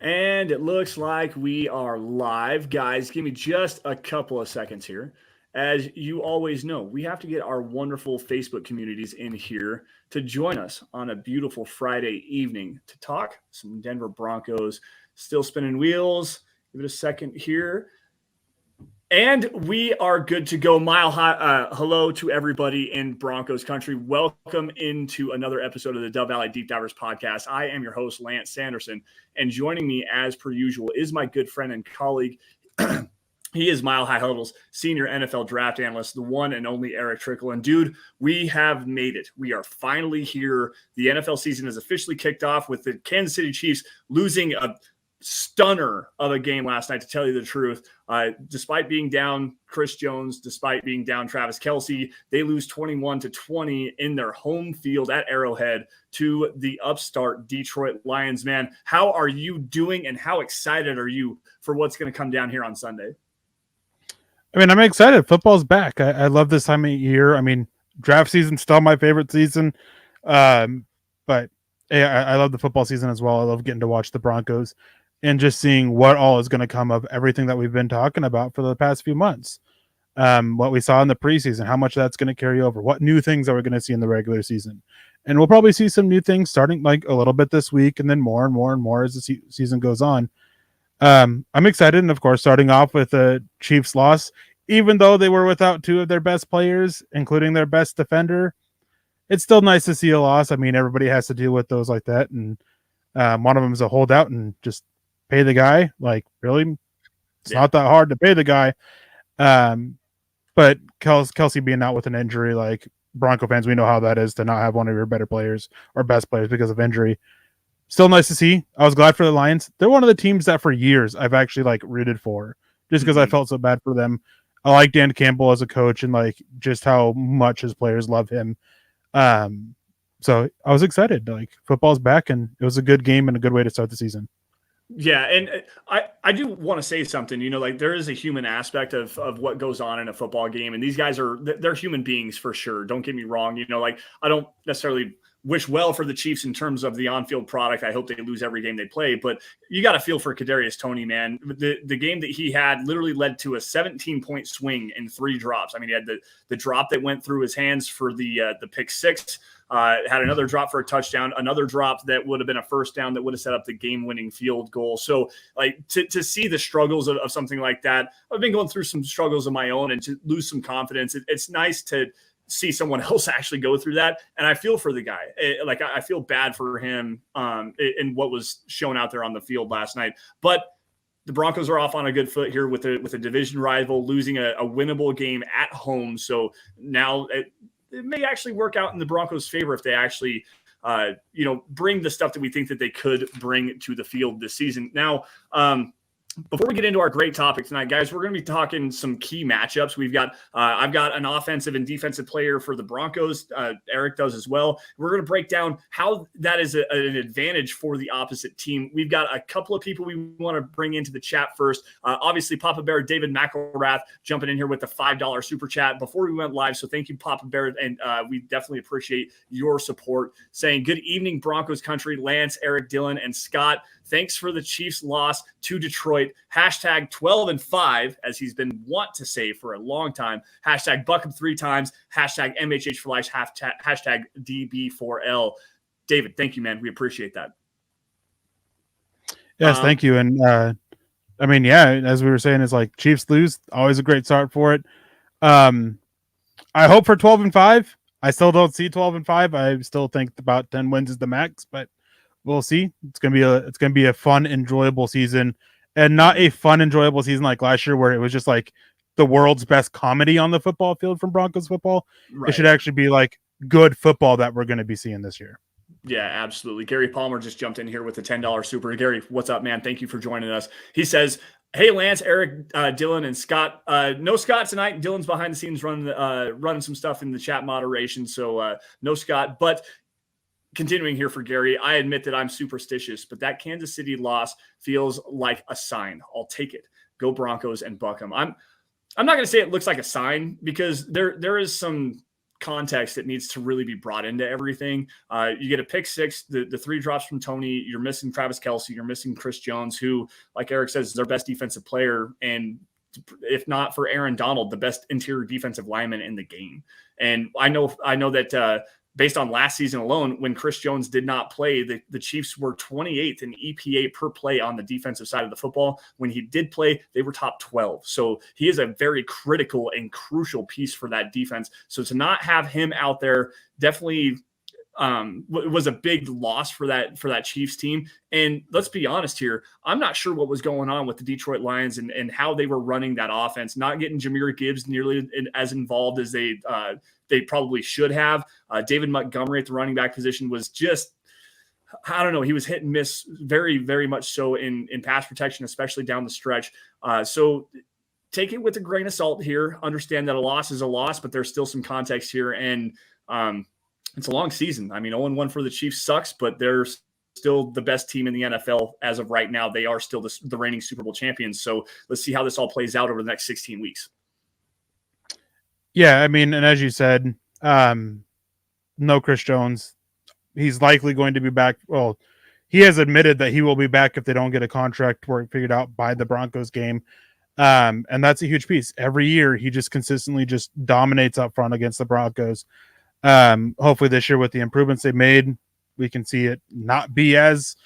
And it looks like we are live. Guys, give me just a couple of seconds here. As you always know, we have to get our wonderful Facebook communities in here to join us on a beautiful Friday evening to talk some Denver Broncos. Still spinning wheels. Give it a second here. And we are good to go. Mile high. Hello to everybody in Broncos country. Welcome into another episode of the Dove Valley Deep Divers podcast. I am your host, Lance Sanderson, and joining me as per usual is my good friend and colleague. He is Mile High Huddle's senior NFL draft analyst, the one and only Erick Trickel. And dude, we have made it. We are finally here. The NFL season has officially kicked off with the Kansas City Chiefs losing a stunner of a game last night, to tell you the truth. Despite being down Chris Jones, despite being down Travis Kelce, they lose 21-20 in their home field at Arrowhead to the upstart Detroit Lions. Man, how are you doing and how excited are you for what's going to come down here on Sunday? I mean, I'm excited. Football's back. I love this time of year. I mean, draft season's still my favorite season. But yeah, I love the football season as well. I love getting to watch the Broncos and just seeing what all is going to come of everything that we've been talking about for the past few months. What we saw in the preseason, how much that's going to carry over, what new things are we going to see in the regular season. And we'll probably see some new things starting like a little bit this week and then more and more and more as the season goes on. I'm excited. And of course, starting off with a Chiefs loss, even though they were without two of their best players, including their best defender, it's still nice to see a loss. I mean, everybody has to deal with those like that. And one of them is a holdout and just pay the guy. Like, really? It's not that hard to pay the guy. But Kelce being out with an injury, like Bronco fans, we know how that is to not have one of your better players or best players because of injury. Still nice to see. I was glad for the Lions. They're one of the teams that for years I've actually like rooted for just because I felt so bad for them. I like Dan Campbell as a coach and like just how much his players love him. So I was excited. Like football's back and it was a good game and a good way to start the season. Yeah, and I do want to say something, like there is a human aspect of what goes on in a football game, and these guys they're human beings for sure. Don't get me wrong. Like I don't necessarily wish well for the Chiefs in terms of the on-field product. I hope they lose every game they play, but you got to feel for Kadarius Toney, man. The game that he had literally led to a 17-point swing in 3 drops. I mean, he had the drop that went through his hands for the pick 6. Had another drop for a touchdown, another drop that would have been a first down that would have set up the game-winning field goal. So, like, to see the struggles of something like that, I've been going through some struggles of my own, and to lose some confidence, it's nice to see someone else actually go through that. And I feel for the guy. I feel bad for him in what was shown out there on the field last night. But the Broncos are off on a good foot here with a division rival losing a winnable game at home. So now it may actually work out in the Broncos' favor if they actually, bring the stuff that we think that they could bring to the field this season. Now, before we get into our great topic tonight, guys, we're going to be talking some key matchups. We've got, I've got an offensive and defensive player for the Broncos. Erick does as well. We're going to break down how that is an advantage for the opposite team. We've got a couple of people we want to bring into the chat first. Obviously, Papa Bear, David McElrath, jumping in here with the $5 super chat before we went live. So thank you, Papa Bear. And we definitely appreciate your support. Saying good evening, Broncos country, Lance, Erick, Dylan, and Scott. Thanks for the Chiefs' loss to Detroit. Hashtag 12-5, as he's been want to say for a long time. Hashtag Buckham 3 times. Hashtag MHH for life. Hashtag DB4L. David, thank you, man. We appreciate that. Yes, thank you. And I mean, yeah, as we were saying, it's like Chiefs lose, always a great start for it. I hope for 12-5. I still don't see 12-5. I still think about 10 wins is the max, but we'll see. It's gonna be a fun, enjoyable season, and not a fun, enjoyable season like last year where it was just like the world's best comedy on the football field from Broncos football. Right. It should actually be like good football that we're going to be seeing this year. Yeah, absolutely. Gary Palmer just jumped in here with a $10 super. Gary, what's up, man? Thank you for joining us. He says, hey, Lance, Erick, Dylan, and Scott. No Scott tonight. Dylan's behind the scenes running some stuff in the chat moderation, so no Scott. But continuing here for Gary, I admit that I'm superstitious, but that Kansas City loss feels like a sign. I'll take it. Go Broncos and Buckham. I'm not going to say it looks like a sign because there is some context that needs to really be brought into everything. You get a pick six, the 3 drops from Tony. You're missing Travis Kelce. You're missing Chris Jones, who, like Eric says, is their best defensive player. And if not for Aaron Donald, the best interior defensive lineman in the game. And I know that based on last season alone, when Chris Jones did not play, the Chiefs were 28th in EPA per play on the defensive side of the football. When he did play, they were top 12. So he is a very critical and crucial piece for that defense. So to not have him out there definitely was a big loss for that Chiefs team. And let's be honest here, I'm not sure what was going on with the Detroit Lions and how they were running that offense, not getting Jahmyr Gibbs nearly as involved as they probably should have. David Montgomery at the running back position was just, I don't know, he was hit and miss very, very much so in pass protection, especially down the stretch. So take it with a grain of salt here. Understand that a loss is a loss, but there's still some context here. And it's a long season. I mean, 0-1 for the Chiefs sucks, but they're still the best team in the NFL as of right now. They are still the reigning Super Bowl champions. So let's see how this all plays out over the next 16 weeks. Yeah, I mean, and as you said, no Chris Jones. He's likely going to be back. Well, he has admitted that he will be back if they don't get a contract work figured out by the Broncos game. And that's a huge piece. Every year, he just consistently just dominates up front against the Broncos. Hopefully this year with the improvements they made, we can see it not be as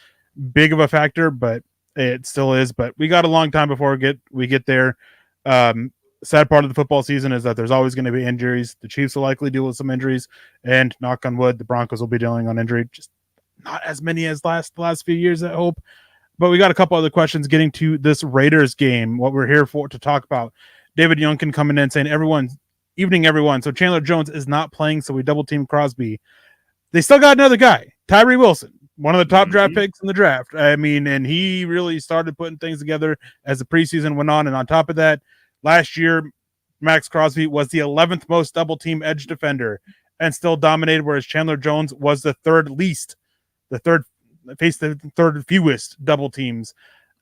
big of a factor, but it still is. But we got a long time before we get there. Sad part of the football season is that there's always going to be injuries. The Chiefs will likely deal with some injuries, and knock on wood, the Broncos will be dealing on injury. Just not as many as the last few years, I hope. But we got a couple other questions getting to this Raiders game, what we're here for to talk about. David Youngkin coming in saying, evening, everyone. So Chandler Jones is not playing, so we double team Crosby. They still got another guy, Tyree Wilson, one of the top draft picks in the draft. I mean, and he really started putting things together as the preseason went on. And on top of that, last year, Max Crosby was the 11th most double team edge defender and still dominated, whereas Chandler Jones was the third fewest double teams.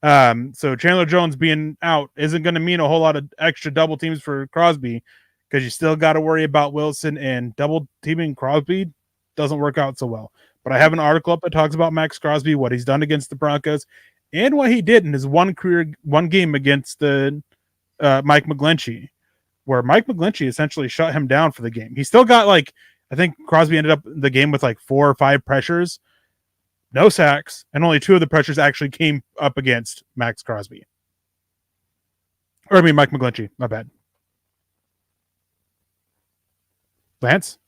So Chandler Jones being out isn't going to mean a whole lot of extra double teams for Crosby, because you still got to worry about Wilson, and double teaming Crosby doesn't work out so well. But I have an article up that talks about Max Crosby, what he's done against the Broncos, and what he did in his one game against the Mike McGlinchey, where Mike McGlinchey essentially shut him down for the game. He still got I think Crosby ended up the game with 4 or 5 pressures, no sacks, and only 2 of the pressures actually came up against Max Crosby. Mike McGlinchey, my bad. Lance?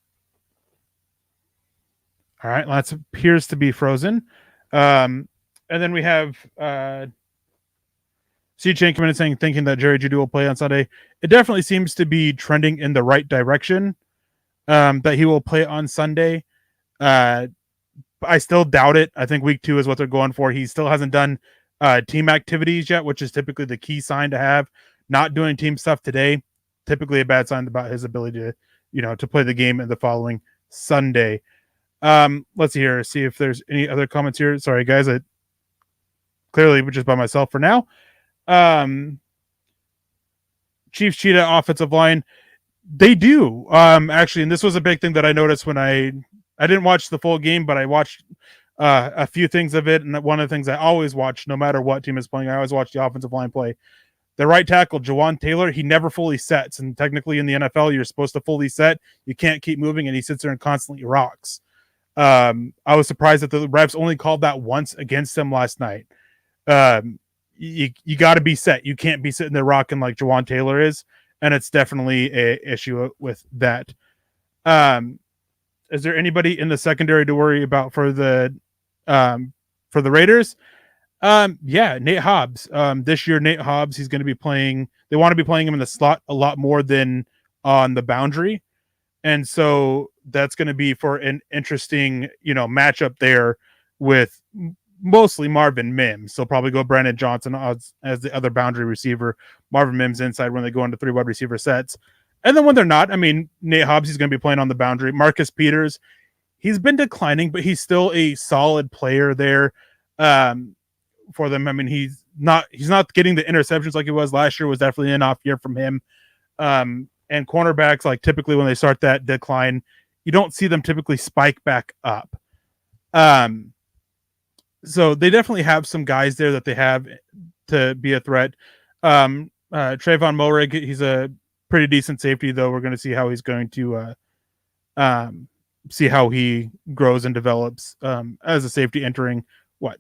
All right, Lance appears to be frozen. And then we have C-Chain coming in saying, thinking that Jerry Jeudy will play on Sunday. It definitely seems to be trending in the right direction, that he will play on Sunday. I still doubt it. I think week 2 is what they're going for. He still hasn't done team activities yet, which is typically the key sign to have. Not doing team stuff today, typically a bad sign about his ability to play the game in the following Sunday. Let's see if there's any other comments here. Sorry, guys. I clearly was just by myself for now. Chiefs cheetah offensive line. They do. Actually, and this was a big thing that I noticed when I didn't watch the full game, but I watched a few things of it. And one of the things I always watch, no matter what team is playing, I always watch the offensive line play. The right tackle, Jawan Taylor, he never fully sets. And technically in the NFL, you're supposed to fully set. You can't keep moving, and he sits there and constantly rocks. I was surprised that the refs only called that once against him last night. You got to be set. You can't be sitting there rocking like Jawan Taylor is, and it's definitely an issue with that. Is there anybody in the secondary to worry about for the Raiders? Yeah, Nate Hobbs. This year, Nate Hobbs, he's going to be playing. They want to be playing him in the slot a lot more than on the boundary. And so that's going to be for an interesting, matchup there with mostly Marvin Mims. So probably go Brandon Johnson as the other boundary receiver, Marvin Mims inside when they go into 3 wide receiver sets. And then when they're not, Nate Hobbs, he's going to be playing on the boundary. Marcus Peters, he's been declining, but he's still a solid player there for them. He's not getting the interceptions like he was last year. Was definitely an off year from him. and cornerbacks, like typically when they start that decline, you don't see them typically spike back up. So they definitely have some guys there that they have to be a threat. Trayvon Moehrig, he's a pretty decent safety, though. We're going to see how he's going to see how he grows and develops as a safety entering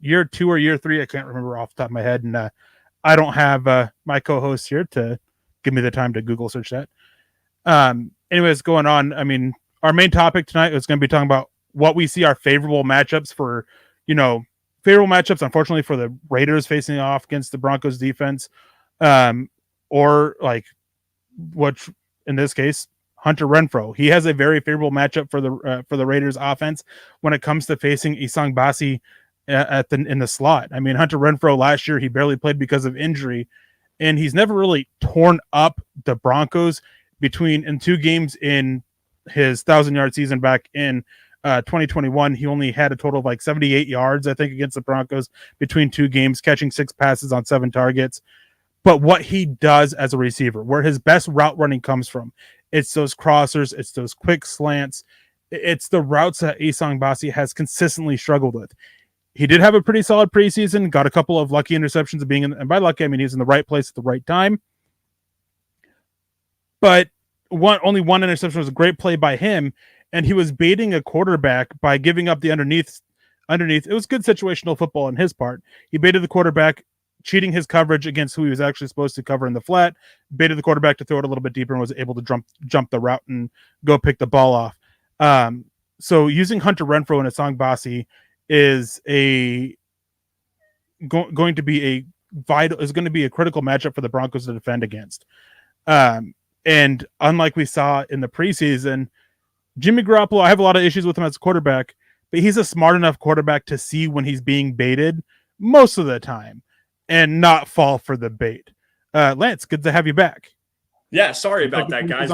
year 2 or year 3. I can't remember off the top of my head, and I don't have my co-host here to give me the time to Google search that. Anyways, going on. I mean, our main topic tonight is going to be talking about what we see our favorable matchups for. Favorable matchups, unfortunately, for the Raiders facing off against the Broncos defense, or like what in this case, Hunter Renfrow. He has a very favorable matchup for the Raiders offense when it comes to facing Isang Basi in the slot. I mean, Hunter Renfrow last year, he barely played because of injury, and he's never really torn up the Broncos in 2 games in his 1,000-yard season back in 2021. He only had a total of like 78 yards, I think, against the Broncos between 2 games, catching 6 passes on 7 targets. But what he does as a receiver, where his best route running comes from, it's those crossers, it's those quick slants, it's the routes that Isang Basi has consistently struggled with. He did have a pretty solid preseason, got a couple of lucky interceptions of being in, and by lucky, I mean he's in the right place at the right time. But only one interception was a great play by him, and he was baiting a quarterback by giving up the underneath. It was good situational football on his part. He baited the quarterback, cheating his coverage against who he was actually supposed to cover in the flat, baited the quarterback to throw it a little bit deeper, and was able to jump the route and go pick the ball off. So using Hunter Renfrow and Isang Basi is going to be a critical matchup for the Broncos to defend against. And unlike we saw in the preseason, Jimmy Garoppolo, I have a lot of issues with him as a quarterback, but he's a smart enough quarterback to see when he's being baited most of the time and not fall for the bait. Lance, good to have you back. Yeah, sorry about that, guys.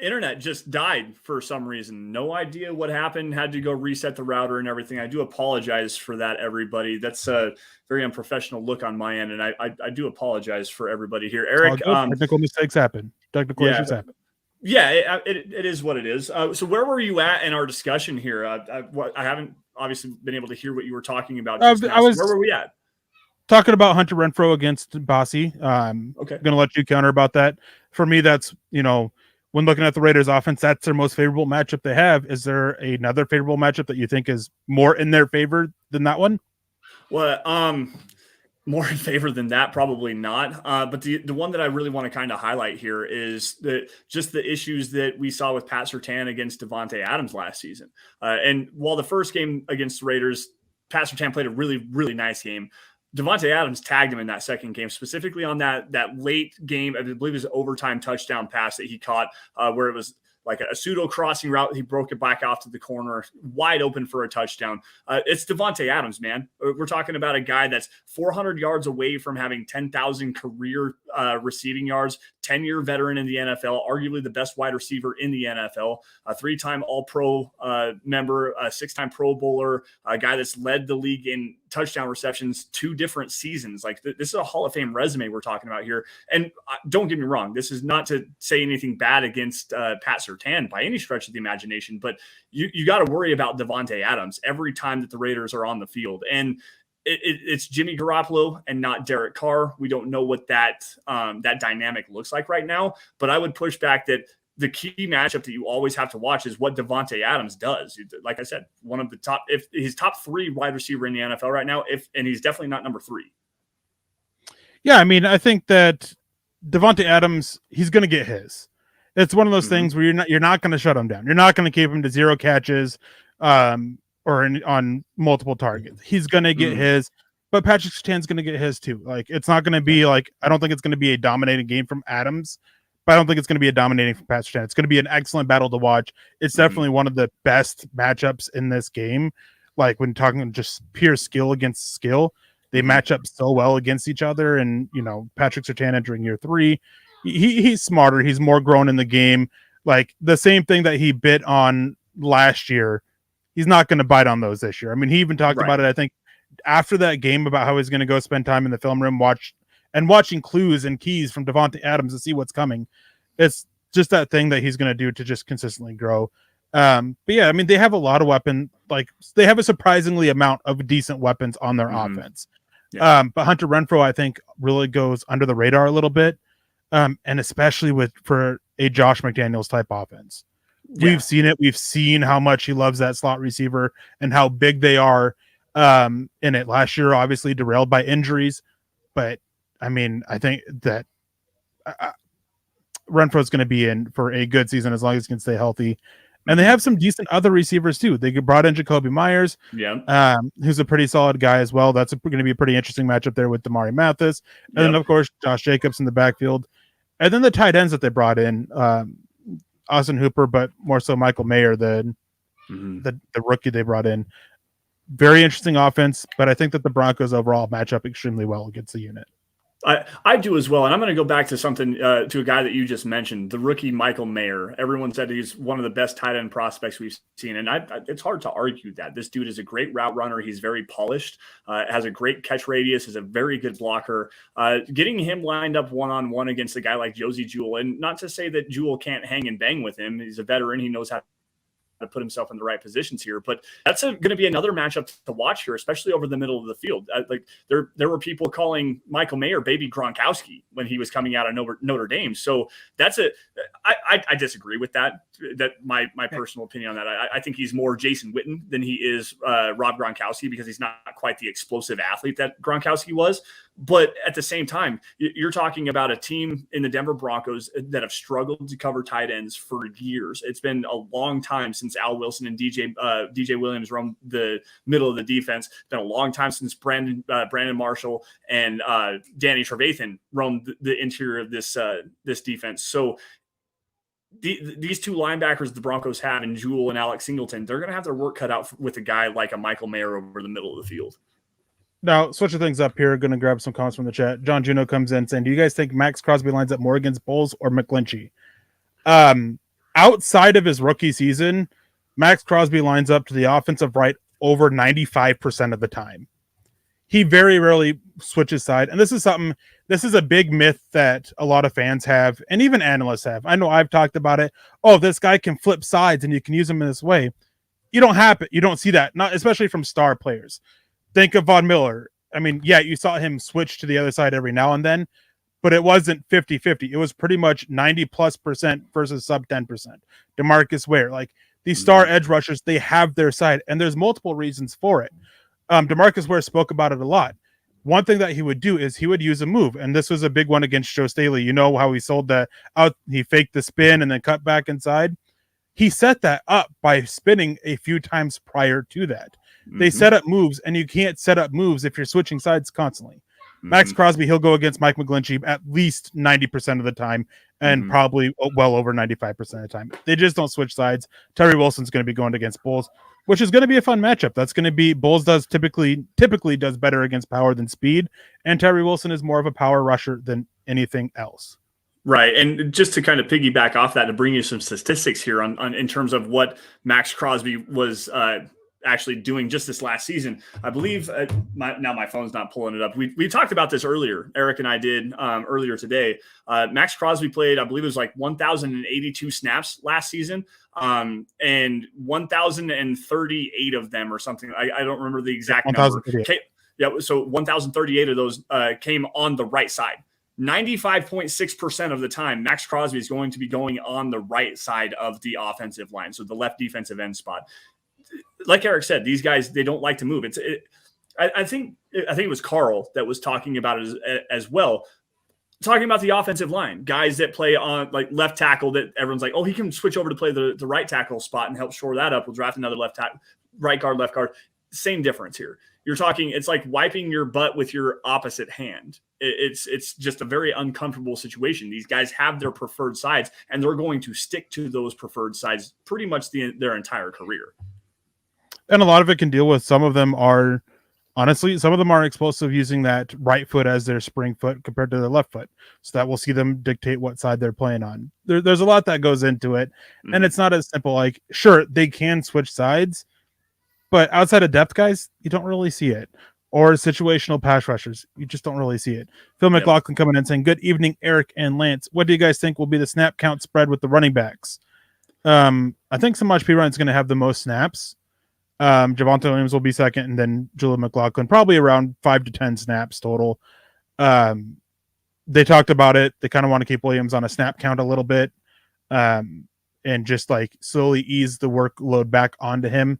Internet just died for some reason. No idea what happened. Had to go reset the router and everything. I do apologize for that, everybody. That's a very unprofessional look on my end, and I do apologize for everybody here. Eric, technical mistakes happen. Technical issues happen. Yeah, it is what it is. So where were you at in our discussion here? I haven't obviously been able to hear what you were talking about. Where were we at? Talking about Hunter Renfrow against Basi. Okay. I'm going to let you counter about that. For me, that's, when looking at the Raiders offense, that's their most favorable matchup they have. Is there another favorable matchup that you think is more in their favor than that one? Well, more in favor than that, probably not. But the one that I really want to kind of highlight here is the issues that we saw with Pat Surtain against Davante Adams last season. And while the first game against the Raiders, Pat Surtain played a really, really nice game, Davante Adams tagged him in that second game, specifically on that late game. I believe it was an overtime touchdown pass that he caught, where it was like a pseudo crossing route. He broke it back off to the corner, wide open for a touchdown. It's Davante Adams, man. We're talking about a guy that's 400 yards away from having 10,000 career receiving yards, 10-year veteran in the NFL, arguably the best wide receiver in the NFL, a 3-time All-Pro member, a 6-time Pro Bowler, a guy that's led the league in touchdown receptions 2 different seasons. Like this is a Hall of Fame resume we're talking about here. And don't get me wrong, this is not to say anything bad against Pat Surtain by any stretch of the imagination, but you got to worry about Davante Adams every time that the Raiders are on the field. And it's Jimmy Garoppolo and not Derek Carr. We don't know what that dynamic looks like right now, but I would push back that the key matchup that you always have to watch is what Davante Adams does. Like I said, one of the top, if he's top 3 wide receiver in the NFL right now, and he's definitely not number 3. Yeah, I mean, I think that Davante Adams, he's going to get his. It's one of those things where you're not going to shut him down. You're not going to keep him to 0 catches on multiple targets. He's going to get his, but Patrick Surtain's going to get his too. Like, it's not going to be like, I don't think it's going to be a dominating game from Adams, but I don't think it's going to be a dominating from Pat Surtain. It's going to be an excellent battle to watch. It's definitely one of the best matchups in this game. Like, when talking just pure skill against skill, they match up so well against each other. And, Patrick Surtain entering year 3, he's smarter. He's more grown in the game. Like, the same thing that he bit on last year, he's not going to bite on those this year. I mean, he even talked about it, I think, after that game, about how he's going to go spend time in the film room, watch and watching clues and keys from Devontae Adams to see what's coming. It's just that thing that he's going to do to just consistently grow. But yeah, I mean, they have a lot of weapon. Like they have a surprisingly amount of decent weapons on their offense. Yeah. But Hunter Renfrow, I think, really goes under the radar a little bit. And especially for a Josh McDaniels type offense. Yeah. We've seen it. We've seen how much he loves that slot receiver and how big they are in it. Last year, obviously derailed by injuries. But I mean, I think that Renfro's going to be in for a good season as long as he can stay healthy. And they have some decent other receivers too. They brought in Jacoby Myers, who's a pretty solid guy as well. That's going to be a pretty interesting matchup there with Damari Mathis. And then, of course, Josh Jacobs in the backfield. And then the tight ends that they brought in, Austin Hooper, but more so Michael Mayer, the rookie they brought in. Very interesting offense, but I think that the Broncos overall match up extremely well against the unit. I do as well. And I'm going to go back to something, to a guy that you just mentioned, the rookie Michael Mayer. Everyone said he's one of the best tight end prospects we've seen. And it's hard to argue that. This dude is a great route runner. He's very polished, has a great catch radius, is a very good blocker. Getting him lined up one-on-one against a guy like Josie Jewell, and not to say that Jewell can't hang and bang with him. He's a veteran. He knows how to put himself in the right positions here, but that's going to be another matchup to watch here, especially over the middle of the field. Like there were people calling Michael Mayer baby Gronkowski when he was coming out of Notre Dame. So that's I disagree with that. That my personal opinion on that. I think he's more Jason Witten than he is Rob Gronkowski, because he's not quite the explosive athlete that Gronkowski was. But at the same time, you're talking about a team in the Denver Broncos that have struggled to cover tight ends for years. It's been a long time since Al Wilson and DJ Williams roamed the middle of the defense. It's been a long time since Brandon Marshall and Danny Trevathan roamed the interior of this defense. So these two linebackers the Broncos have in Jewell and Alex Singleton, they're going to have their work cut out with a guy like a Michael Mayer over the middle of the field. Now, switching things up here, going to grab some comments from the chat. John Juno comes in saying, do you guys think Max Crosby lines up more against Bulls or McGlinchey? Outside of his rookie season, Max Crosby lines up to the offensive right over 95% of the time. He very rarely switches side. And this is a big myth that a lot of fans have, and even analysts have. I know I've talked about it. Oh, this guy can flip sides and you can use him in this way. You don't have it. You don't see that, not especially from star players. Think of Von Miller. I mean, yeah, you saw him switch to the other side every now and then, but it wasn't 50-50. It was pretty much 90+% versus sub 10%. DeMarcus Ware, like these star edge rushers, they have their side, and there's multiple reasons for it. DeMarcus Ware spoke about it a lot. One thing that he would do is he would use a move, and this was a big one against Joe Staley. You know how he sold that out, he faked the spin and then cut back inside. He set that up by spinning a few times prior to that. They set up moves, and you can't set up moves if you're switching sides constantly. Max Crosby, he'll go against Mike McGlinchey at least 90% of the time, and probably well over 95% of the time. They just don't switch sides. Terry Wilson's going to be going against Bulls, which is going to be a fun matchup. That's going to be Bulls does typically does better against power than speed, and Terry Wilson is more of a power rusher than anything else. Right. And just to kind of piggyback off that, to bring you some statistics here on in terms of what Max Crosby was actually doing just this last season. I believe now my phone's not pulling it up. We talked about this earlier. Eric and I did earlier today. Max Crosby played, I believe it was like 1,082 snaps last season, and 1,038 of them or something. I don't remember the exact number. So 1,038 of those came on the right side. 95.6% of the time, Max Crosby is going to be going on the right side of the offensive line, so the left defensive end spot. Like Eric said, these guys, they don't like to move. I think it was Carl that was talking about it as well, talking about the offensive line, guys that play on like left tackle that everyone's like, oh, he can switch over to play the right tackle spot and help shore that up. We'll draft another left tackle, right guard, left guard. Same difference here. You're talking, it's like wiping your butt with your opposite hand. It's just a very uncomfortable situation. These guys have their preferred sides, and they're going to stick to those preferred sides pretty much their entire career. And a lot of it can deal with, some of them are explosive using that right foot as their spring foot compared to their left foot. So that we'll see them dictate what side they're playing on. There's a lot that goes into it. And it's not as simple. Like, sure, they can switch sides, but outside of depth guys, you don't really see it. or situational pass rushers. You just don't really see it. Phil McLaughlin coming in saying, "Good evening, Eric and Lance. What do you guys think will be the snap count spread with the running backs?" I think Samaj P. Ryan's going to have the most snaps. Javonte Williams will be second, and then Julian McLaughlin, probably around 5 to 10 snaps total. They talked about it. They kind of want to keep Williams on a snap count a little bit, and just like slowly ease the workload back onto him.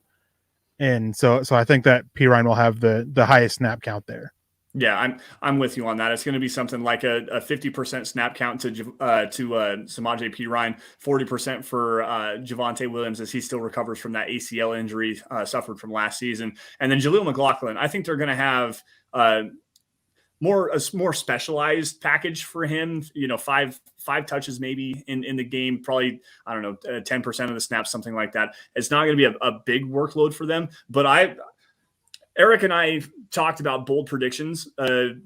And so I think that P. Ryan will have the highest snap count there. Yeah, I'm with you on that. It's going to be something like a 50% snap count to Samaje P. Ryan, 40% for Javonte Williams as he still recovers from that ACL injury suffered from last season, and then Jaleel McLaughlin. I think they're going to have a more specialized package for him. You know, five touches maybe in the game. Probably, I don't know, 10% of the snaps, something like that. It's not going to be a big workload for them, but Eric and I talked about bold predictions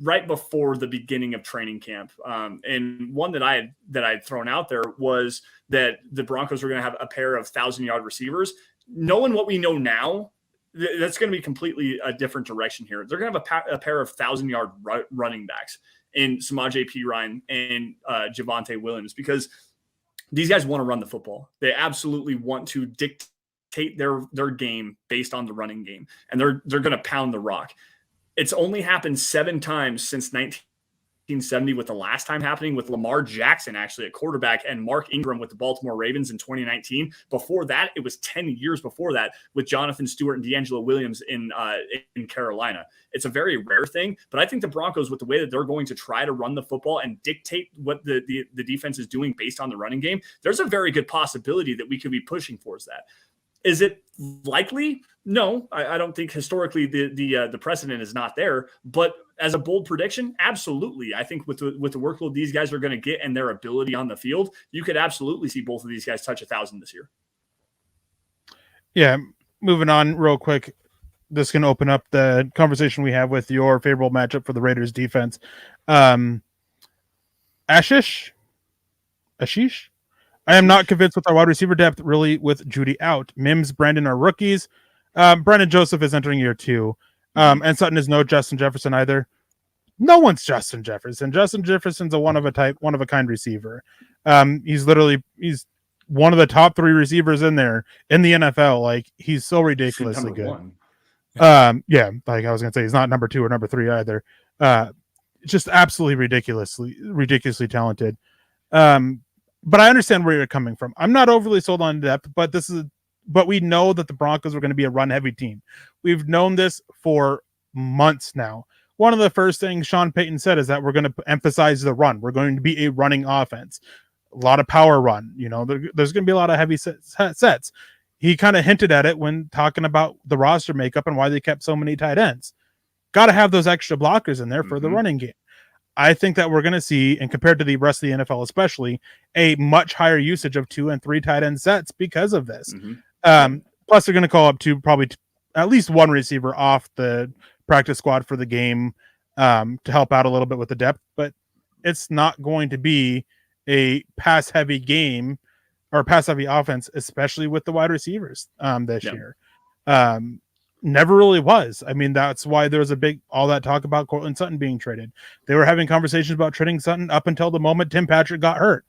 right before the beginning of training camp. And one that I had thrown out there was that the Broncos were going to have a pair of 1,000-yard receivers. Knowing what we know now, that's going to be completely a different direction here. They're going to have a pair of 1,000-yard running backs in Samaje P. Ryan and Javonte Williams, because these guys want to run the football. They absolutely want to dictate their game based on the running game, and they're going to pound the rock. It's only happened 7 times since 1970, with the last time happening with Lamar Jackson actually at quarterback and Mark Ingram with the Baltimore Ravens in 2019. Before that, it was 10 years before that with Jonathan Stewart and D'Angelo Williams in Carolina. It's a very rare thing, but I think the Broncos, with the way that they're going to try to run the football and dictate what the defense is doing based on the running game, there's a very good possibility that we could be pushing towards that. Is it likely? No, I don't think historically the precedent is not there. But as a bold prediction, absolutely. I think with the workload these guys are going to get and their ability on the field, you could absolutely see both of these guys touch 1,000 this year. Yeah, moving on real quick. This can open up the conversation we have with your favorable matchup for the Raiders defense. Ashish? I am not convinced with our wide receiver depth, really, with Judy out. Mims, Brandon are rookies. Brandon Joseph is entering year 2. And Sutton is no Justin Jefferson either. No one's Justin Jefferson. Justin Jefferson's a one of a kind receiver. He's one of the top 3 receivers in there in the NFL. Like, he's so ridiculously good. Yeah, like I was gonna say, he's not number 2 or number 3 either. Just absolutely ridiculously talented. But I understand where you're coming from. I'm not overly sold on depth, but we know that the Broncos are going to be a run-heavy team. We've known this for months now. One of the first things Sean Payton said is that we're going to emphasize the run. We're going to be a running offense. A lot of power run. You know, there's going to be a lot of heavy sets. He kind of hinted at it when talking about the roster makeup and why they kept so many tight ends. Got to have those extra blockers in there for the running game. I think that we're going to see, and compared to the rest of the NFL especially, a much higher usage of 2 and 3 tight end sets because of this. Plus, they're going to call up to probably at least one receiver off the practice squad for the game to help out a little bit with the depth, but it's not going to be a pass-heavy game or pass-heavy offense, especially with the wide receivers this year. Never really was. I mean, that's why there was all that talk about Courtland Sutton being traded. They were having conversations about trading Sutton up until the moment Tim Patrick got hurt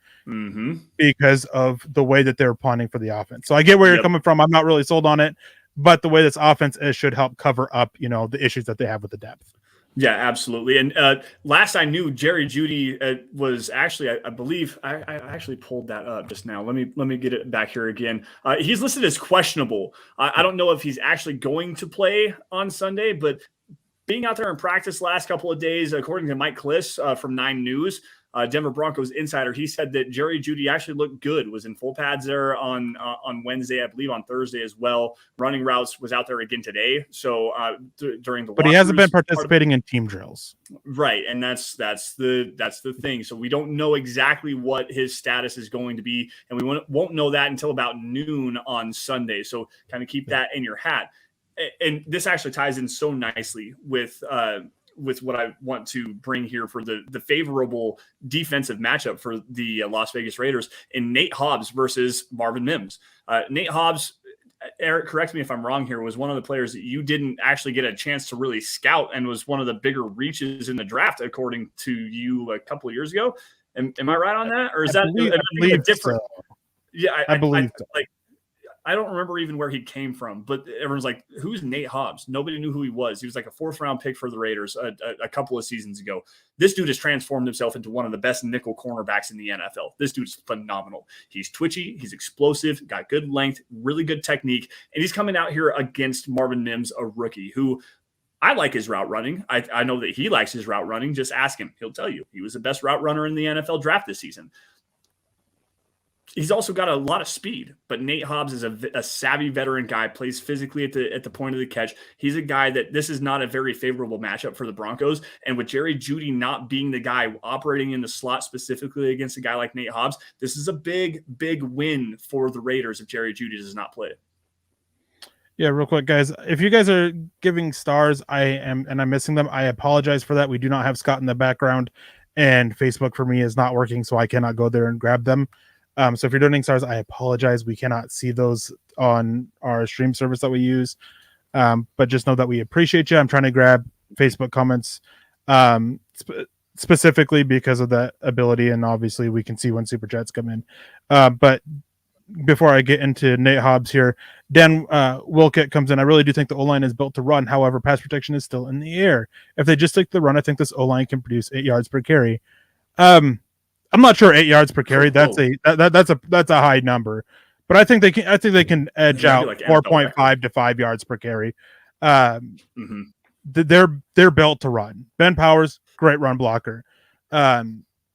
because of the way that they were planning for the offense. So I get where you're coming from. I'm not really sold on it, but the way this offense is should help cover up, the issues that they have with the depth. Yeah, absolutely. And last I knew, Jerry Jeudy was actually, I believe, I actually pulled that up just now. Let me get it back here again. He's listed as questionable. I don't know if he's actually going to play on Sunday, but being out there in practice last couple of days, according to Mike Kliss from 9 News, Denver Broncos insider, he said that Jerry Jeudy actually looked good, was in full pads there on Wednesday, I believe on Thursday as well. Running routes, was out there again today. So during the, but he hasn't been participating in team drills, right? And that's the thing. So we don't know exactly what his status is going to be, and we won't know that until about noon on Sunday. So kind of keep that in your hat. And this actually ties in so nicely with what I want to bring here for the favorable defensive matchup for the Las Vegas Raiders in Nate Hobbs versus Marvin Mims. Nate Hobbs Erick, correct me if I'm wrong here, was one of the players that you didn't actually get a chance to really scout and was one of the bigger reaches in the draft, according to you a couple of years ago. Am I right on that? Or is that I believe a different? so. Yeah, I believe so. like I don't remember even where he came from, but everyone's like, who's Nate Hobbs? Nobody knew who he was. He was like a 4th-round pick for the Raiders a couple of seasons ago. This dude has transformed himself into one of the best nickel cornerbacks in the NFL. This dude's phenomenal. He's twitchy. He's explosive, got good length, really good technique. And he's coming out here against Marvin Mims, a rookie who I like his route running. I know that he likes his route running. Just ask him. He'll tell you. He was the best route runner in the NFL draft this season. He's also got a lot of speed, but Nate Hobbs is a savvy veteran guy, plays physically at the point of the catch. He's a guy that this is not a very favorable matchup for the Broncos. And with Jerry Jeudy not being the guy operating in the slot specifically against a guy like Nate Hobbs, this is a big, big win for the Raiders if Jerry Jeudy does not play. Yeah, real quick, guys. If you guys are giving stars, I'm missing them. I apologize for that. We do not have Scott in the background, and Facebook for me is not working, so I cannot go there and grab them. So if you're donating stars, I apologize. We cannot see those on our stream service that we use. But just know that we appreciate you. I'm trying to grab Facebook comments specifically because of that ability, and obviously we can see when super chats come in. But before I get into Nate Hobbs here, Dan Wilkett comes in. I really do think the O-line is built to run. However, pass protection is still in the air. If they just stick to the run, I think this O-line can produce 8 yards per carry. I'm not sure 8 yards per carry. That's a high number, but I think they can edge out like 4.5 to 5 yards per carry. They're built to run. Ben Powers, great run blocker.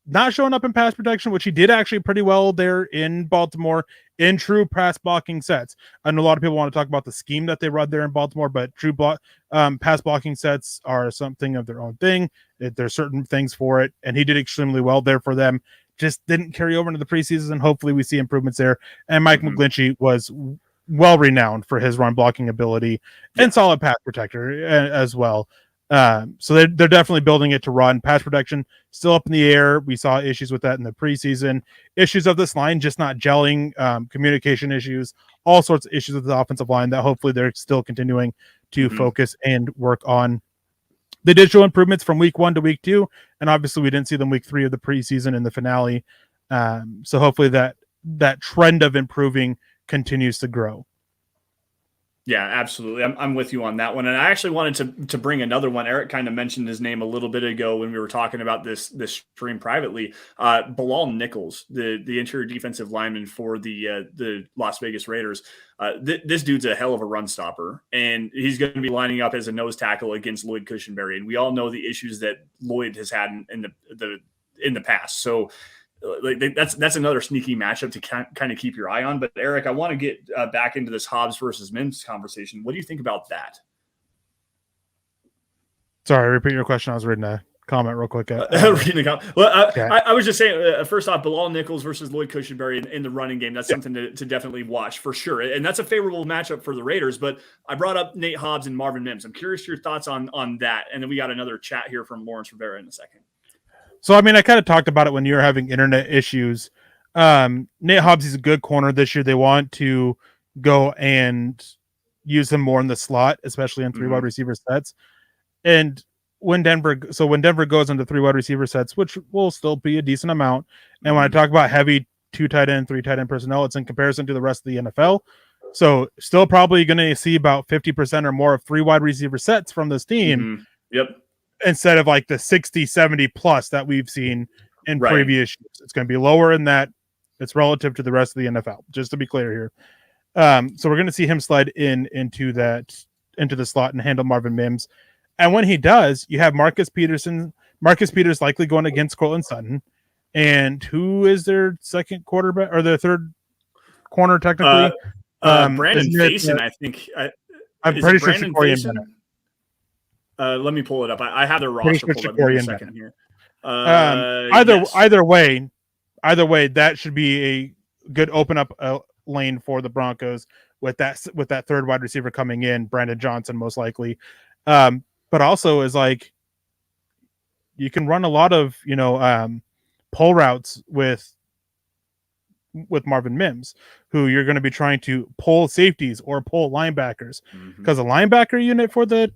Not showing up in pass protection, which he did actually pretty well there in Baltimore in true pass blocking sets. I know a lot of people want to talk about the scheme that they run there in Baltimore, but true pass blocking sets are something of their own thing. There's certain things for it, and he did extremely well there for them. Just didn't carry over into the preseason, and hopefully we see improvements there. And Mike McGlinchey was well renowned for his run blocking ability and solid pass protector as well. So they're definitely building it to run. Pass protection still up in the air. We saw issues with that in the preseason. Issues of this line just not gelling, communication issues, all sorts of issues with the offensive line that hopefully they're still continuing to focus and work on. They did show improvements from week 1 to week 2, and obviously we didn't see them week 3 of the preseason in the finale. So hopefully that trend of improving continues to grow. Yeah, absolutely. I'm with you on that one. And I actually wanted to bring another one. Erick kind of mentioned his name a little bit ago when we were talking about this stream privately. Bilal Nichols, the interior defensive lineman for the Las Vegas Raiders. This dude's a hell of a run stopper, and he's going to be lining up as a nose tackle against Lloyd Cushenberry. And we all know the issues that Lloyd has had in the past. So that's another sneaky matchup to kind of keep your eye on. But Erick, I want to get back into this Hobbs versus Mims conversation. What do you think about that? Sorry, repeat your question. I was reading a comment real quick. Well, I was just saying, first off, Bilal Nichols versus Lloyd Cushenberry in the running game. That's something to definitely watch for sure. And that's a favorable matchup for the Raiders. But I brought up Nate Hobbs and Marvin Mims. I'm curious your thoughts on that. And then we got another chat here from Lawrence Rivera in a second. So, I mean, I kind of talked about it when you were having internet issues. Nate Hobbs is a good corner this year. They want to go and use him more in the slot, especially in 3 wide receiver sets. And when Denver goes into 3 wide receiver sets, which will still be a decent amount. And when I talk about heavy 2 tight end, 3 tight end personnel, it's in comparison to the rest of the NFL. So still probably going to see about 50% or more of 3 wide receiver sets from this team. Yep. Instead of like the 60, 70 plus that we've seen in previous years. It's going to be lower in that. It's relative to the rest of the NFL, just to be clear here. So we're going to see him slide into the slot and handle Marvin Mims. And when he does, you have Marcus Peters likely going against Cortland Sutton. And who is their second quarterback or their third corner technically? Brandon Faison, I think. I'm pretty sure Shakorian Bennett. Let me pull it up. I have their roster pulled up in a second here. Either way, that should be a good open up lane for the Broncos with that third wide receiver coming in, Brandon Johnson most likely. But also is like you can run a lot of pull routes with with Marvin Mims, who you're going to be trying to pull safeties or pull linebackers, because a linebacker unit for the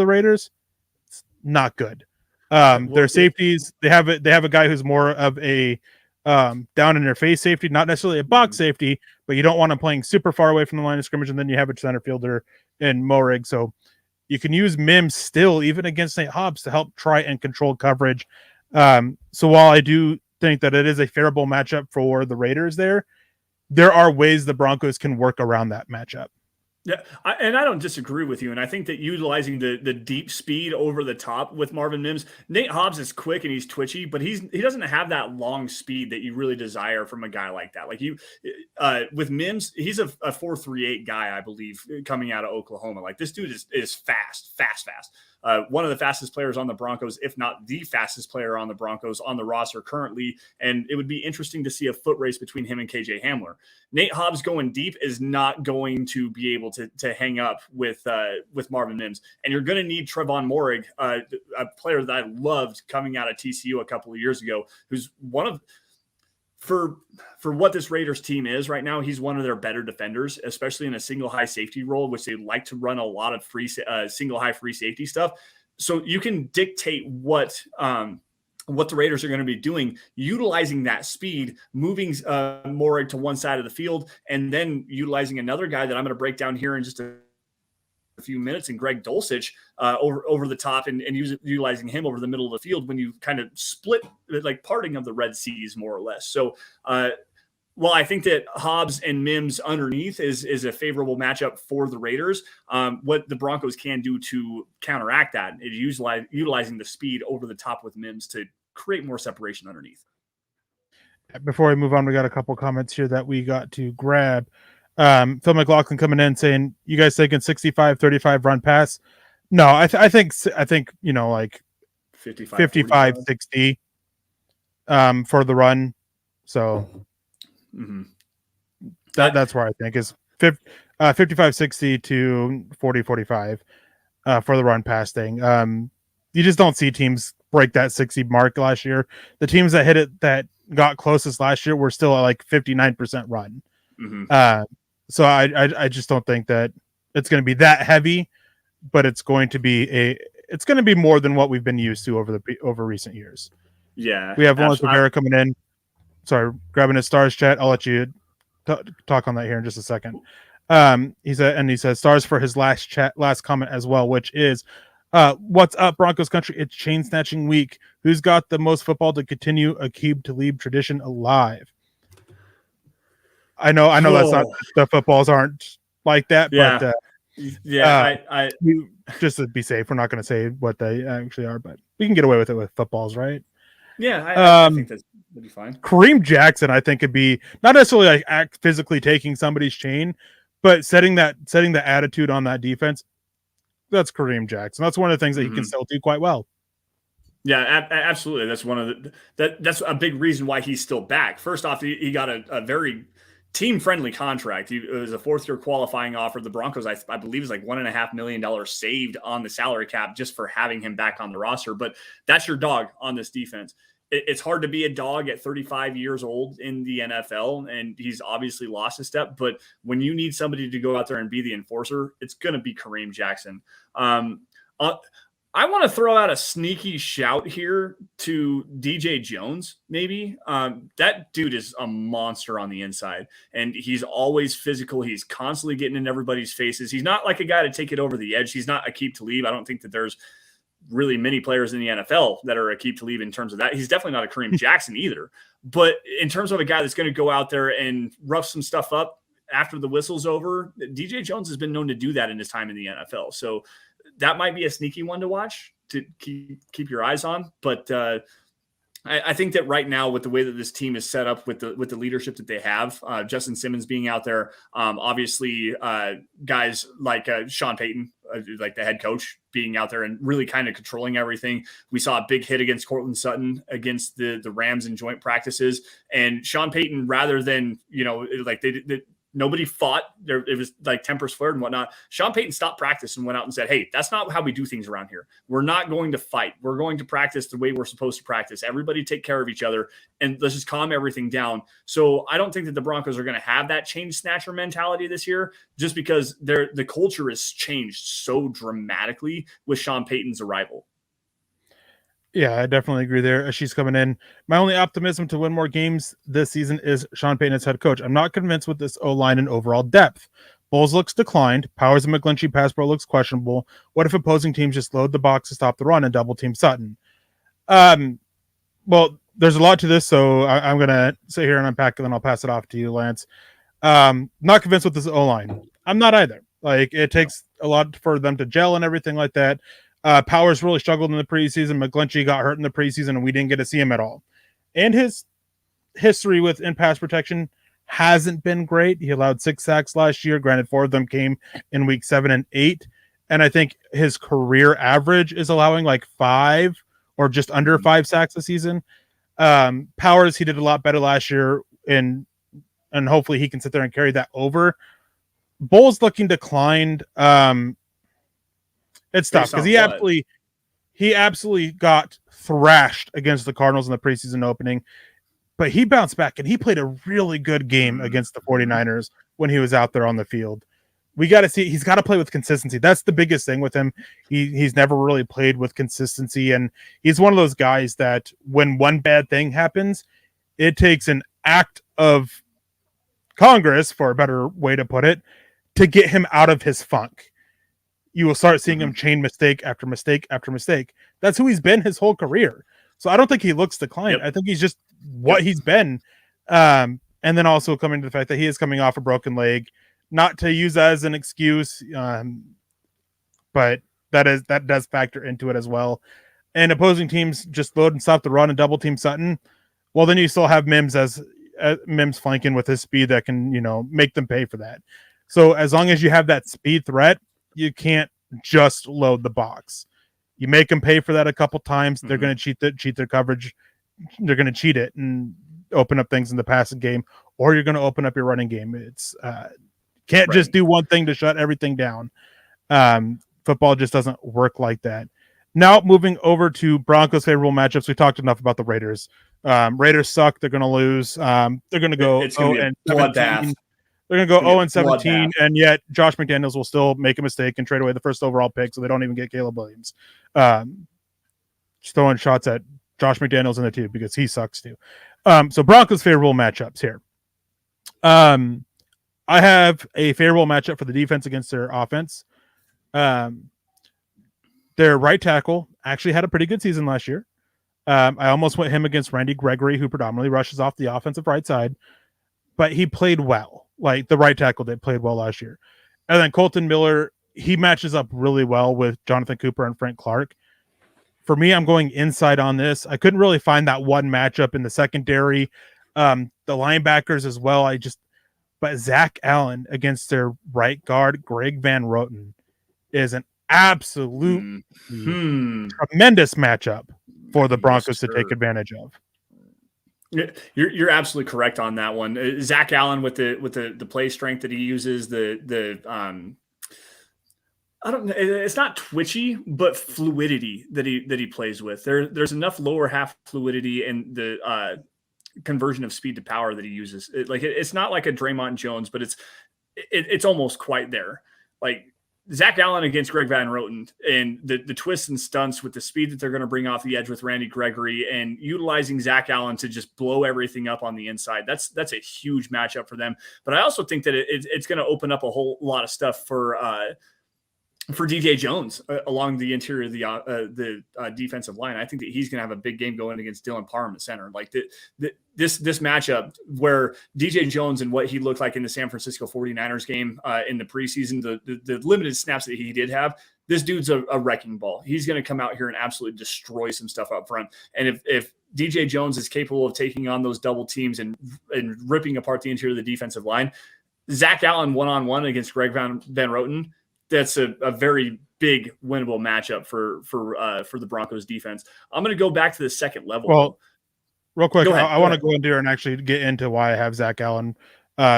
Raiders, it's not good. Their safeties, they have a guy who's more of a down in their face safety, not necessarily a box safety, but you don't want him playing super far away from the line of scrimmage, and then you have a center fielder in Moehrig. So you can use Mims still, even against St. Hobbs, to help try and control coverage. So while I do think that it is a favorable matchup for the Raiders there are ways the Broncos can work around that matchup. Yeah, and I don't disagree with you. And I think that utilizing the deep speed over the top with Marvin Mims, Nate Hobbs is quick and he's twitchy, but he doesn't have that long speed that you really desire from a guy like that. Like with Mims, he's a 4.38 guy, I believe, coming out of Oklahoma. Like this dude is fast. One of the fastest players on the Broncos, if not the fastest player on the Broncos on the roster currently. And it would be interesting to see a foot race between him and KJ Hamler. Nate Hobbs going deep is not going to be able to hang up with Marvin Mims. And you're going to need Trevon Moehrig, a player that I loved coming out of TCU a couple of years ago, who's one of for what this Raiders team is right now, he's one of their better defenders, especially in a single high safety role, which they like to run a lot of single high free safety stuff. So you can dictate what the Raiders are going to be doing, utilizing that speed, moving Moehrig to one side of the field, and then utilizing another guy that I'm going to break down here in just a few minutes, and Greg Dulcich over the top and utilizing him over the middle of the field when you kind of split, like parting of the Red Seas more or less. So while I think that Hobbs and Mims underneath is a favorable matchup for the Raiders, what the Broncos can do to counteract that is utilizing the speed over the top with Mims to create more separation underneath. Before we move on, we got a couple comments here that we got to grab. Phil McLaughlin coming in saying, you guys thinking 65-35 run pass? No, I think like 55-60 for the run. So that's where I think is 55-60 to 40-45 for the run pass thing. You just don't see teams break that 60 mark last year. The teams that hit it that got closest last year were still at like 59% run. So I just don't think that it's going to be that heavy, but it's going to be more than what we've been used to over recent years. Yeah, we have Lawrence Rivera coming in. Sorry, grabbing his stars chat. I'll let you talk on that here in just a second. He says stars for his last comment as well, which is, what's up, Broncos country? It's chain snatching week. Who's got the most football to continue Aqib Talib tradition alive? I know that's not, the footballs aren't like that, but I just to be safe, we're not going to say what they actually are, but we can get away with it with footballs, right? Yeah, I think that'd be fine. Kareem Jackson, I think, could be not necessarily like physically taking somebody's chain, but setting the attitude on that defense. That's Kareem Jackson. That's one of the things that he can still do quite well. Yeah, absolutely. That's one of that's a big reason why he's still back. First off, he got a very team-friendly contract. It was a fourth-year qualifying offer. The Broncos, I believe, is like $1.5 million saved on the salary cap just for having him back on the roster. But that's your dog on this defense. It's hard to be a dog at 35 years old in the NFL, and he's obviously lost a step. But when you need somebody to go out there and be the enforcer, it's going to be Kareem Jackson. I want to throw out a sneaky shout here to DJ Jones, maybe. That dude is a monster on the inside, and he's always physical. He's constantly getting in everybody's faces. He's not like a guy to take it over the edge. He's not Aqib Talib. I don't think that there's really many players in the NFL that are Aqib Talib in terms of that. He's definitely not a Kareem Jackson either. But in terms of a guy that's going to go out there and rough some stuff up after the whistle's over, DJ Jones has been known to do that in his time in the NFL. So that might be a sneaky one to watch, to keep your eyes on. But I think that right now, with the way that this team is set up, with the leadership that they have, Justin Simmons being out there, obviously guys like Sean Payton, like the head coach, being out there and really kind of controlling everything. We saw a big hit against Cortland Sutton against the Rams in joint practices, and Sean Payton, rather than, like Nobody fought. It was like tempers flared and whatnot. Sean Payton stopped practice and went out and said, hey, that's not how we do things around here. We're not going to fight. We're going to practice the way we're supposed to practice. Everybody take care of each other, and let's just calm everything down. So I don't think that the Broncos are going to have that change snatcher mentality this year, just because the culture has changed so dramatically with Sean Payton's arrival. Yeah, I definitely agree there. She's coming in. My only optimism to win more games this season is Sean Payton as head coach. I'm not convinced with this O-line and overall depth. Bowles looks declined. Powers and McGlinchey pass pro looks questionable. What if opposing teams just load the box to stop the run and double team Sutton? Well, there's a lot to this, so I'm going to sit here and unpack it, and then I'll pass it off to you, Lance. Not convinced with this O-line. I'm not either. Like, it takes a lot for them to gel and everything like that. Powers really struggled in the preseason. McGlinchey got hurt in the preseason, and we didn't get to see him at all. And his history with in-pass protection hasn't been great. He allowed 6 sacks last year. Granted, 4 of them came in week 7 and 8. And I think his career average is allowing like 5 or just under 5 sacks a season. Powers, he did a lot better last year, and hopefully he can sit there and carry that over. Bowles looking declined. It's tough because he absolutely got thrashed against the Cardinals in the preseason opening, but he bounced back and he played a really good game against the 49ers when he was out there on the field. We got to see, he's got to play with consistency. That's the biggest thing with him. He's never really played with consistency, and he's one of those guys that when one bad thing happens, it takes an act of Congress, for a better way to put it, to get him out of his funk. You will start seeing him chain mistake after mistake after mistake. That's who he's been his whole career. So I don't think he looks declined. Yep. I think he's just what he's been. And then also coming to the fact that he is coming off a broken leg, not to use that as an excuse, but that does factor into it as well. And opposing teams just load and stop the run and double team Sutton. Well, then you still have Mims as Mims flanking with his speed that can, make them pay for that. So as long as you have that speed threat, you can't just load the box. You make them pay for that a couple times. They're going to cheat their coverage. They're going to cheat it and open up things in the passing game, or you're going to open up your running game. It's can't just do one thing to shut everything down. Football just doesn't work like that. Now moving over to Broncos favorable matchups. We talked enough about the Raiders. Raiders suck. They're going to lose. They're going to go 0-17. They're going to go 0-17, and yet Josh McDaniels will still make a mistake and trade away the first overall pick, so they don't even get Caleb Williams. Just throwing shots at Josh McDaniels in the tube because he sucks too. So Broncos favorable matchups here. I have a favorable matchup for the defense against their offense. Their right tackle actually had a pretty good season last year. I almost went him against Randy Gregory, who predominantly rushes off the offensive right side, but he played well. Like the right tackle that played well last year. And then Colton Miller, he matches up really well with Jonathan Cooper and Frank Clark. For me, I'm going inside on this. I couldn't really find that one matchup in the secondary. The linebackers as well. But Zach Allen against their right guard, Greg Van Roten, is an absolute tremendous matchup for the Broncos to take advantage of. You're absolutely correct on that one. Zach Allen with the play strength that he uses, I don't know, it's not twitchy, but fluidity that he plays with. There's enough lower half fluidity and the conversion of speed to power that he uses. It's not like a Draymond Jones, but it's almost quite there. Like Zach Allen against Greg Van Roten and the twists and stunts with the speed that they're going to bring off the edge with Randy Gregory and utilizing Zach Allen to just blow everything up on the inside. That's a huge matchup for them. But I also think that it's going to open up a whole lot of stuff for DJ Jones along the interior of the defensive line. I think that he's going to have a big game going against Dylan Parham at center. Like this matchup where DJ Jones and what he looked like in the San Francisco 49ers game in the preseason, the limited snaps that he did have, this dude's a wrecking ball. He's going to come out here and absolutely destroy some stuff up front. And if DJ Jones is capable of taking on those double teams and ripping apart the interior of the defensive line, Zach Allen one-on-one against Greg Van Roten, that's a very big winnable matchup for the Broncos defense. I'm going to go back to the second level. Well, real quick, I want to go in there and actually get into why I have Zach Allen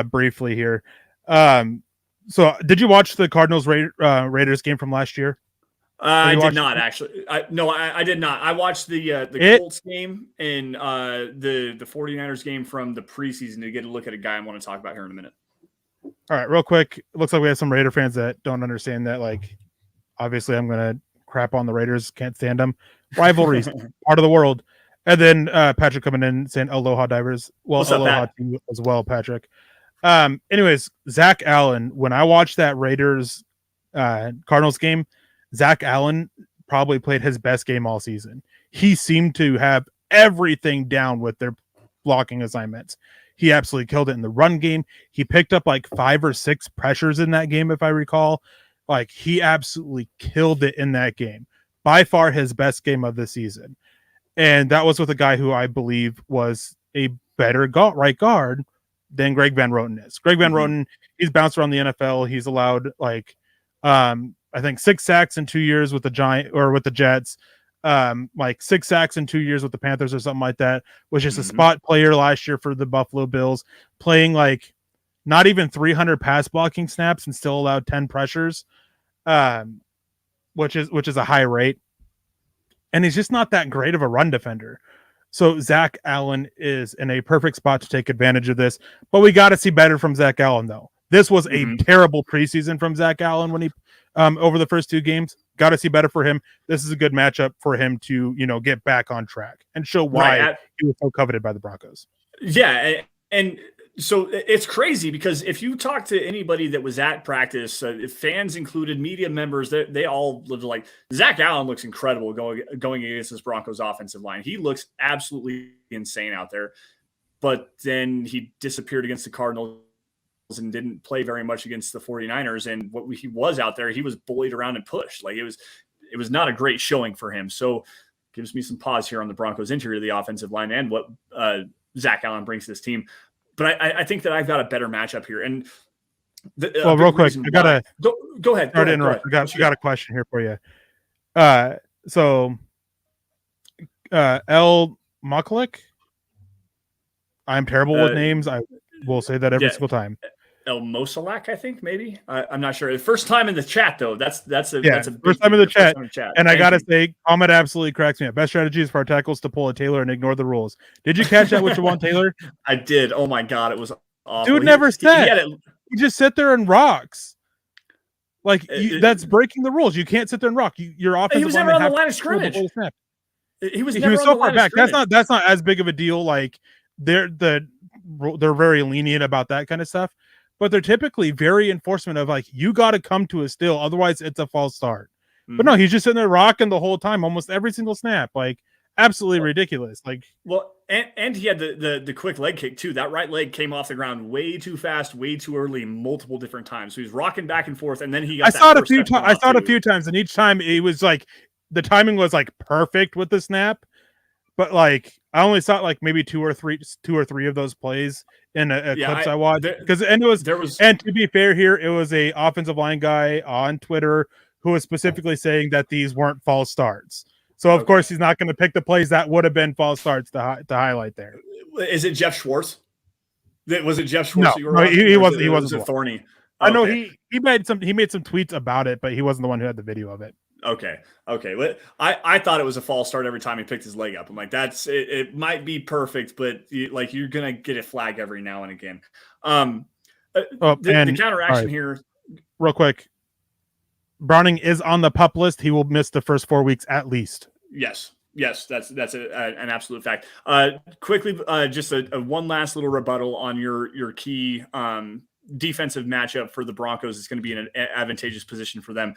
briefly here. So did you watch the Cardinals Raiders game from last year? I did not actually. I did not. I watched the Colts game and the 49ers game from the preseason to get a look at a guy I want to talk about here in a minute. All right, real quick. It looks like we have some Raider fans that don't understand that. Like, obviously, I'm gonna crap on the Raiders. Can't stand them. Rivalries, part of the world. And then Patrick coming in saying aloha divers. Well, aloha to you as well, Patrick. Anyways, Zach Allen. When I watched that Raiders Cardinals game, Zach Allen probably played his best game all season. He seemed to have everything down with their blocking assignments. He absolutely killed it in the run game. He picked up like 5 or 6 pressures in that game, if I recall. Like, he absolutely killed it in that game. By far his best game of the season. And that was with a guy who I believe was a better right guard than Greg Van Roten is. Greg Van Roten, he's bounced around the NFL. He's allowed like I think 6 sacks in 2 years with the Jets, like 6 sacks in 2 years with the Panthers or something like that. Was just a spot player last year for the Buffalo Bills, playing like not even 300 pass blocking snaps and still allowed 10 pressures, which is a high rate. And he's just not that great of a run defender. So Zach Allen is in a perfect spot to take advantage of this. But we got to see better from Zach Allen, though. This was a terrible preseason from Zach Allen when he over the first 2 games. Got to see better for him. This is a good matchup for him to, get back on track and show why he was so coveted by the Broncos. Yeah, and so it's crazy because if you talk to anybody that was at practice, fans included, media members, they all lived like Zach Allen looks incredible going against this Broncos offensive line. He looks absolutely insane out there. But then he disappeared against the Cardinals and didn't play very much against the 49ers. And what he was out there, he was bullied around and pushed. Like it was not a great showing for him. So gives me some pause here on the Broncos interior of the offensive line and what Zach Allen brings to this team. But I think that I've got a better matchup here. And real quick, I gotta go ahead. Sorry to interrupt. I got a question here for you. So El Makalik. I'm terrible with names. I will say that every single time. El Mosalak, I think maybe. I'm not sure. First time in the chat though. That's a first time in the chat. And I gotta say, comment absolutely cracks me up. Best strategy is for our tackles to pull a Taylor and ignore the rules. Did you catch that with Jawan Taylor? I did. Oh my god, it was awful. Dude never said. You just sit there and rocks. Like that's breaking the rules. You can't sit there and rock. Your offensive he was never on the line of scrimmage. He was so far back. That's not as big of a deal. Like they're very lenient about that kind of stuff. But they're typically very enforcement of like, you got to come to a still. Otherwise, it's a false start. But no, he's just sitting there rocking the whole time, almost every single snap. Like, absolutely ridiculous. Like, and he had the quick leg kick, too. That right leg came off the ground way too fast, way too early, multiple different times. So he's rocking back and forth. And then he got I saw it a few times. And each time it was like, the timing was like perfect with the snap. But like, I only saw like maybe two or three of those plays in clips I watched. And to be fair here, it was a offensive line guy on Twitter who was specifically saying that these weren't false starts. So of course he's not going to pick the plays that would have been false starts to highlight there. Is it Jeff Schwartz? Was it Jeff Schwartz? No, he wasn't. He wasn't Thorny. Okay. I know he made some tweets about it, but he wasn't the one who had the video of it. Okay. I thought it was a false start every time he picked his leg up. I'm like, it might be perfect, but you're gonna get a flag every now and again. The counteraction here, real quick. Browning is on the PUP list. He will miss the first 4 weeks at least. Yes, that's an absolute fact. Quickly, just a one last little rebuttal on your key defensive matchup for the Broncos. It's going to be in an advantageous position for them.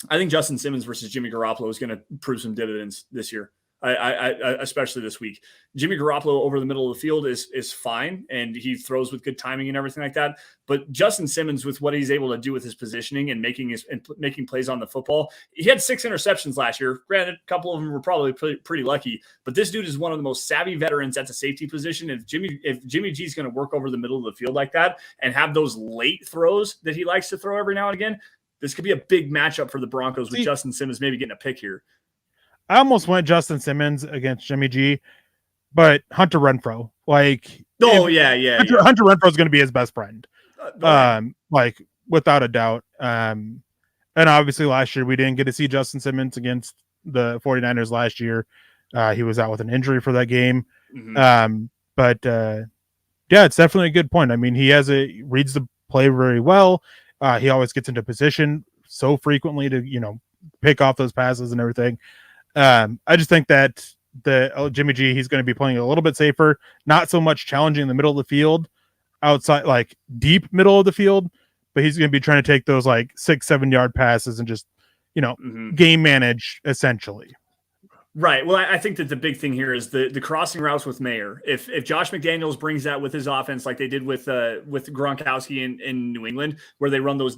I think Justin Simmons versus Jimmy Garoppolo is going to prove some dividends this year. I especially this week. Jimmy Garoppolo over the middle of the field is fine, and he throws with good timing and everything like that. But Justin Simmons, with what he's able to do with his positioning and making plays on the football, he had 6 interceptions last year. Granted, a couple of them were probably pretty lucky, but this dude is one of the most savvy veterans at the safety position. If Jimmy G is going to work over the middle of the field like that and have those late throws that he likes to throw every now and again, this could be a big matchup for the Broncos with Justin Simmons maybe getting a pick here. I almost went Justin Simmons against Jimmy G, but Hunter Renfrow. Hunter Renfrow is going to be his best friend. Go ahead. like without a doubt. And obviously last year we didn't get to see Justin Simmons against the 49ers last year. He was out with an injury for that game. But yeah, it's definitely a good point. I mean, he reads the play very well. He always gets into position so frequently to, pick off those passes and everything. I just think that Jimmy G, he's going to be playing a little bit safer, not so much challenging in the middle of the field, outside, like deep middle of the field, but he's going to be trying to take those like 6-7 yard passes and just, game manage essentially. Right. Well, I think that the big thing here is the crossing routes with Mayer. If Josh McDaniels brings that with his offense, like they did with Gronkowski in New England, where they run those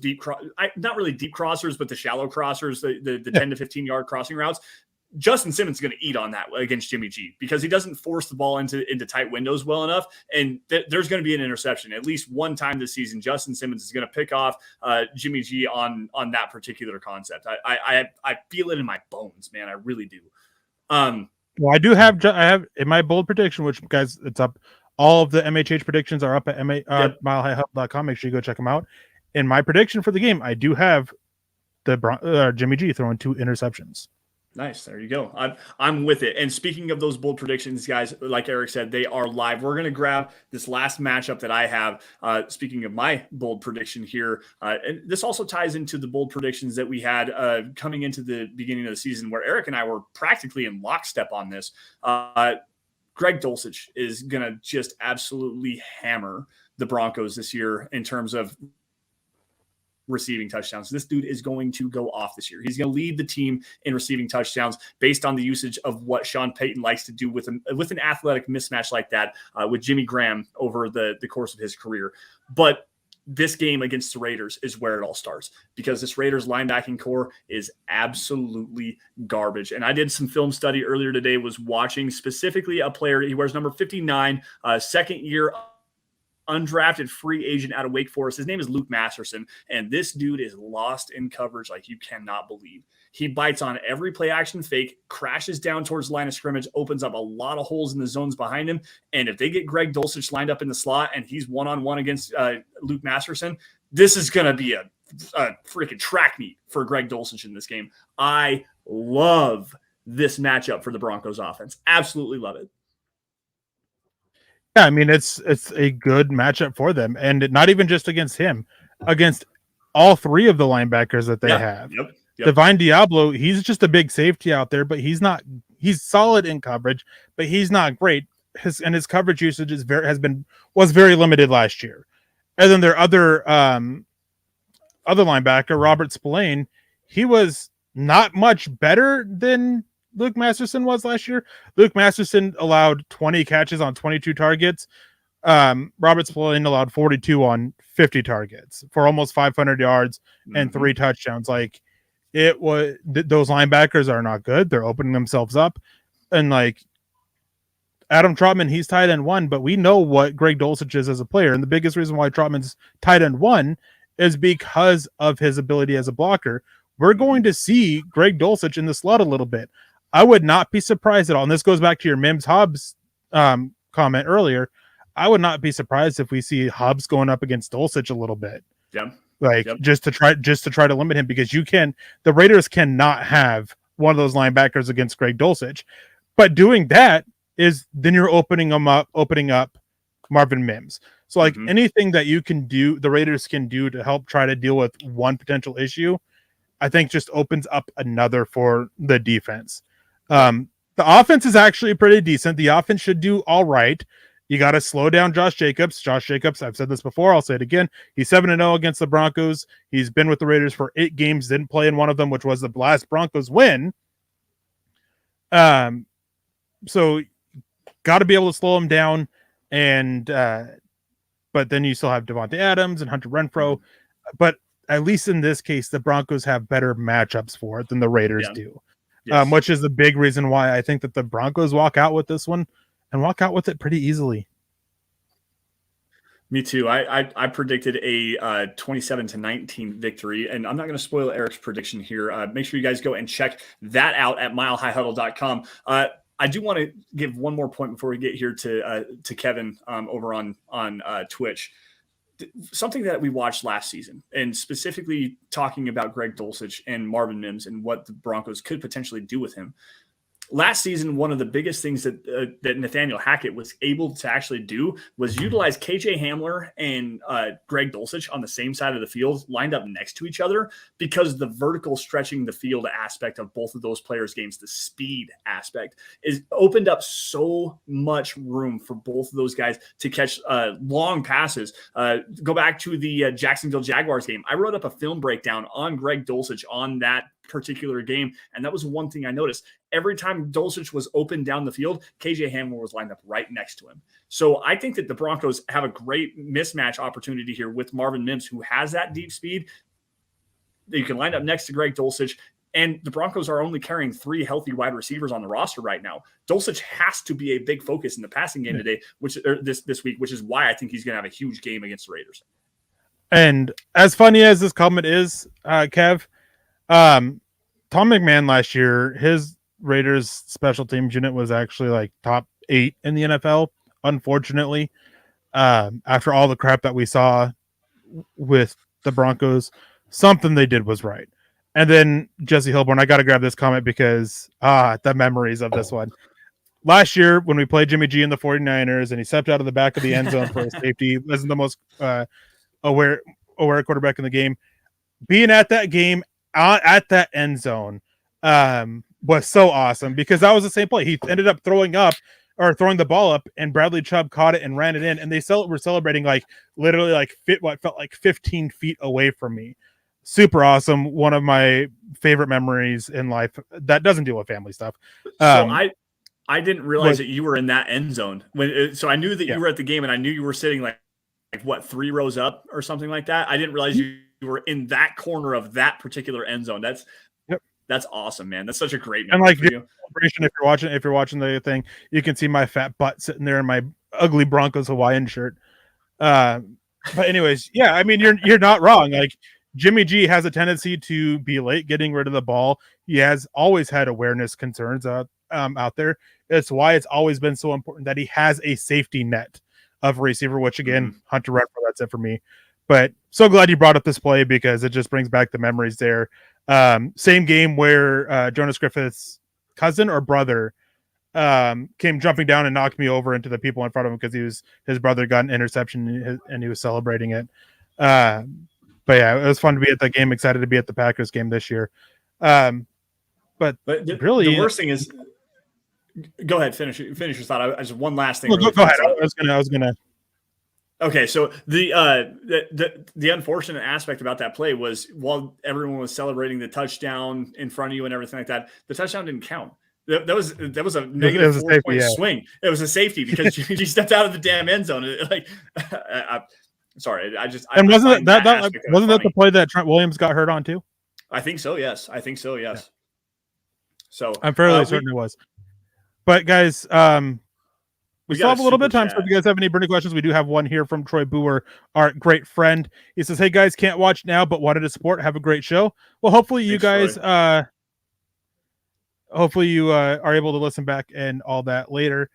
not really deep crossers, but the shallow crossers, the 10 to 15 yard crossing routes, Justin Simmons is going to eat on that against Jimmy G because he doesn't force the ball into tight windows well enough. And there's going to be an interception. At least one time this season, Justin Simmons is going to pick off Jimmy G on that particular concept. I feel it in my bones, man. I really do. Well, I have in my bold prediction, which guys, it's up. All of the MHH predictions are up at milehighhuddle.com. Make sure you go check them out. In my prediction for the game, I do have the Jimmy G throwing 2 interceptions. Nice. There you go. I'm with it. And speaking of those bold predictions, guys, like Eric said, they are live. We're going to grab this last matchup that I have. Speaking of my bold prediction here, and this also ties into the bold predictions that we had coming into the beginning of the season, where Eric and I were practically in lockstep on this. Greg Dulcich is going to just absolutely hammer the Broncos this year in terms of receiving touchdowns. This dude is going to go off this year. He's going to lead the team in receiving touchdowns based on the usage of what Sean Payton likes to do with an athletic mismatch like that with Jimmy Graham over the course of his career. But this game against the Raiders is where it all starts because this Raiders linebacking core is absolutely garbage. And I did some film study earlier today, was watching specifically a player. He wears number 59, second year undrafted free agent out of Wake Forest. His name is Luke Masterson, and this dude is lost in coverage like you cannot believe. He bites on every play action fake, crashes down towards the line of scrimmage, opens up a lot of holes in the zones behind him. And if they get Greg Dulcich lined up in the slot and he's one-on-one against Luke Masterson, this is going to be a freaking track meet for Greg Dulcich in this game. I love this matchup for the Broncos offense. Absolutely love it. Yeah, I mean, it's a good matchup for them, and not even just against him, against all 3 of the linebackers that they have. Yep. Divine Diablo, he's just a big safety out there, but he's solid in coverage, but he's not great. His coverage usage was very limited last year. And then their other linebacker, Robert Spillane, he was not much better than Luke Masterson was last year. Luke Masterson allowed 20 catches on 22 targets. Robert Spillane allowed 42 on 50 targets for almost 500 yards and 3 touchdowns. Like it was, those linebackers are not good. They're opening themselves up. And like Adam Trotman, he's tight end 1, but we know what Greg Dulcich is as a player. And the biggest reason why Trotman's tight end 1 is because of his ability as a blocker. We're going to see Greg Dulcich in the slot a little bit. I would not be surprised at all. And this goes back to your Mims Hobbs comment earlier. I would not be surprised if we see Hobbs going up against Dulcich a little bit. Yeah. Just to try to limit him, because the Raiders cannot have one of those linebackers against Greg Dulcich. But doing that is then you're opening up Marvin Mims. So like anything that you can do, the Raiders can do to help try to deal with one potential issue, I think just opens up another for the defense. The offense is actually pretty decent. The offense should do all right. You got to slow down Josh Jacobs. Josh Jacobs, I've said this before, I'll say it again. He's 7-0 against the Broncos. He's been with the Raiders for 8 games, didn't play in one of them, which was the last Broncos win. So got to be able to slow him down. And but then you still have Devontae Adams and Hunter Renfrow. But at least in this case, the Broncos have better matchups for it than the Raiders do. Yes. Which is the big reason why I think that the Broncos walk out with this one and walk out with it pretty easily. Me too. I predicted a 27-19 victory, and I'm not going to spoil Eric's prediction here. Make sure you guys go and check that out at milehighhuddle.com. I do want to give one more point before we get here to Kevin over on Twitch. something that we watched last season, and specifically talking about Greg Dulcich and Marvin Mims and what the Broncos could potentially do with him. Last season, one of the biggest things that Nathaniel Hackett was able to actually do was utilize KJ Hamler and Greg Dulcich on the same side of the field, lined up next to each other, because the vertical stretching the field aspect of both of those players' games, the speed aspect, is opened up so much room for both of those guys to catch long passes. Go back to the Jacksonville Jaguars game. I wrote up a film breakdown on Greg Dulcich on that particular game, and that was one thing I noticed. Every time Dulcich was open down the field, KJ Hamler was lined up right next to him. So I think that the Broncos have a great mismatch opportunity here with Marvin Mims, who has that deep speed that you can line up next to Greg Dulcich. And the Broncos are only carrying 3 healthy wide receivers on the roster right now. Dulcich has to be a big focus in the passing game today, this week, which is why I think he's going to have a huge game against the Raiders. And as funny as this comment is, Kev, Tom McMahon last year, his Raiders special teams unit was actually like top 8 in the NFL. Unfortunately, after all the crap that we saw with the Broncos, something they did was right. And then Jesse Hilborn, I got to grab this comment because the memories of this one. Last year, when we played Jimmy G in the 49ers and he stepped out of the back of the end zone for a safety, wasn't the most aware quarterback in the game. Being at that game, at that end zone, was so awesome because that was the same play. He ended up throwing the ball up, and Bradley Chubb caught it and ran it in, and they were celebrating like literally like what felt like 15 feet away from me. Super awesome. One of my favorite memories in life that doesn't deal with family stuff. So I didn't realize that you were in that end zone so I knew that you were at the game, and I knew you were sitting like what, 3 rows up or something like that. I didn't realize you were in that corner of that particular end zone. That's awesome, man. That's such a great memory. And like celebration, if you're watching the thing, you can see my fat butt sitting there in my ugly Broncos Hawaiian shirt. But anyways, yeah, I mean you're not wrong. Like Jimmy G has a tendency to be late getting rid of the ball. He has always had awareness concerns out there. It's why it's always been so important that he has a safety net of a receiver, which again, Hunter Renfrow, that's it for me. But so glad you brought up this play because it just brings back the memories there. Same game where Jonas Griffith's cousin or brother came jumping down and knocked me over into the people in front of him because his brother got an interception and he was celebrating it. But yeah, it was fun to be at that game. Excited to be at the Packers game this year. But really, the worst thing is, go ahead, finish your thought. I just one last thing. Go ahead. I was gonna. Okay, so the unfortunate aspect about that play was while everyone was celebrating the touchdown in front of you and everything like that, the touchdown didn't count. That was a negative 4-point swing. It was a safety because you stepped out of the damn end zone. Sorry, wasn't that the play that Trent Williams got hurt on too? I think so. Yes. Yeah. So I'm fairly certain it was. But guys, we still have a little bit of time, so if you guys have any burning questions, we do have one here from Troy Boer, our great friend. He says, "Hey guys, can't watch now, but wanted to support. Have a great show." Well, hopefully you guys, are able to listen back and all that later.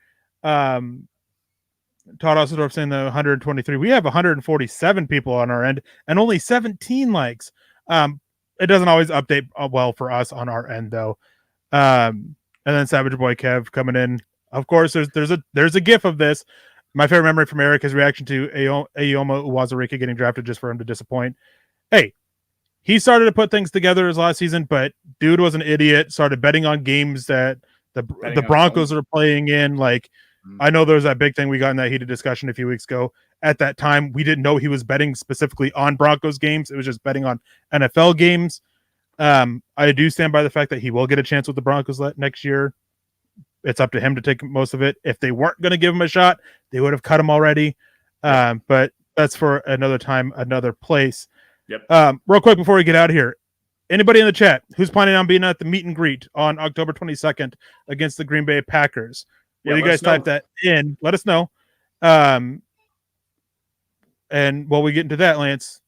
Todd Ossendorf saying the 123. We have 147 people on our end and only 17 likes. It doesn't always update well for us on our end though. And then Savage Boy Kev coming in. Of course, there's a gif of this. My favorite memory from Eric, his reaction to Ayoma Uwazurika getting drafted just for him to disappoint. Hey, he started to put things together his last season, but dude was an idiot. Started betting on games that the Broncos are playing in. Like, I know there was that big thing we got in that heated discussion a few weeks ago. At that time, we didn't know he was betting specifically on Broncos games. It was just betting on NFL games. I do stand by the fact that he will get a chance with the Broncos next year. It's up to him to take most of it. If they weren't going to give him a shot, they would have cut him already. But that's for another time, another place. Yep. Real quick before we get out of here, anybody in the chat who's planning on being at the meet and greet on October 22nd against the Green Bay Packers? Will you guys type that in? Let us know. And while we get into that, Lance,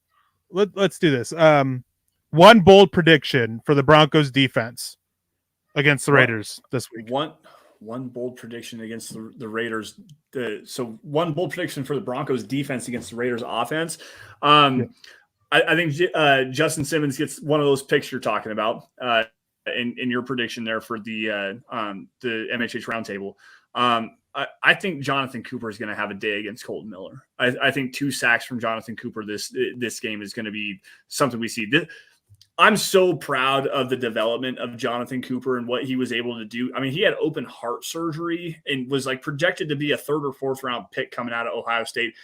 let's do this. One bold prediction for the Broncos defense against the Raiders this week. one bold prediction against the Raiders. So one bold prediction for the Broncos defense against the Raiders offense. I think Justin Simmons gets one of those picks you're talking about in your prediction there for the MHH roundtable. I think Jonathan Cooper is going to have a day against Colton Miller. I think 2 sacks from Jonathan Cooper this game is going to be something we see. I'm so proud of the development of Jonathan Cooper and what he was able to do. I mean, he had open heart surgery and was like projected to be a 3rd or 4th round pick coming out of Ohio State.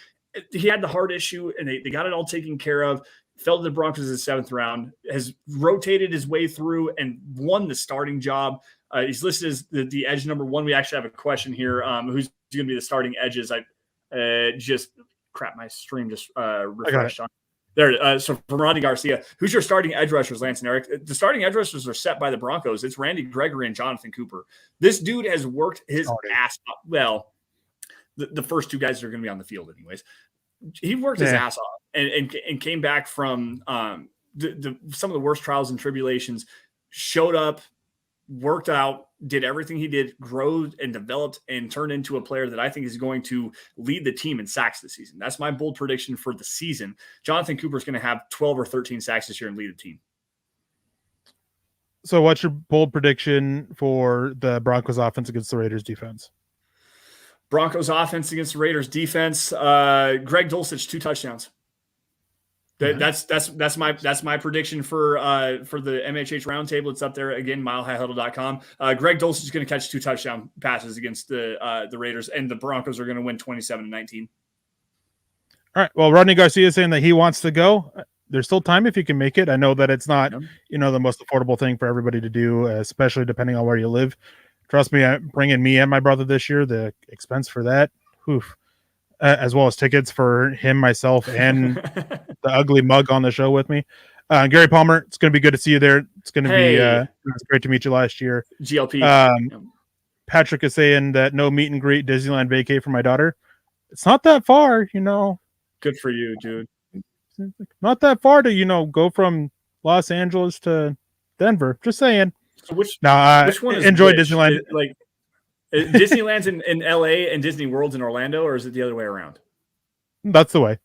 He had the heart issue and they got it all taken care of. Fell to the Broncos in the 7th round, has rotated his way through and won the starting job. He's listed as the edge number 1. We actually have a question here. Who's going to be the starting edges? My stream just refreshed on. There, so from Rodney Garcia, who's your starting edge rushers, Lance and Eric? The starting edge rushers are set by the Broncos. It's Randy Gregory and Jonathan Cooper. This dude has worked his ass off. Well, the first 2 guys are going to be on the field anyways. He worked his ass off and came back from some of the worst trials and tribulations, showed up, worked out, did everything he did, grew and developed and turned into a player that I think is going to lead the team in sacks this season. That's my bold prediction for the season. Jonathan Cooper is going to have 12 or 13 sacks this year and lead the team. So what's your bold prediction for the Broncos offense against the Raiders defense? Broncos offense against the Raiders defense. Greg Dulcich, 2 touchdowns. That's my prediction for the MHH roundtable. It's up there again, milehighhuddle.com. Greg Dulcich is going to catch 2 touchdown passes against the Raiders, and the Broncos are going to win 27-19. All right. Well, Rodney Garcia is saying that he wants to go. There's still time if you can make it. I know that it's not, the most affordable thing for everybody to do, especially depending on where you live. Trust me, bringing me and my brother this year, the expense for that, as well as tickets for him, myself, and the ugly mug on the show with me. Gary Palmer, it's going to be good to see you there. It's going to be it's great to meet you last year. GLP. Patrick is saying that no meet and greet Disneyland vacay for my daughter. It's not that far, Good for you, dude. Not that far to, go from Los Angeles to Denver. Just saying. So which one is enjoy which? Disneyland. Disneyland's in LA and Disney World's in Orlando, or is it the other way around? That's the way.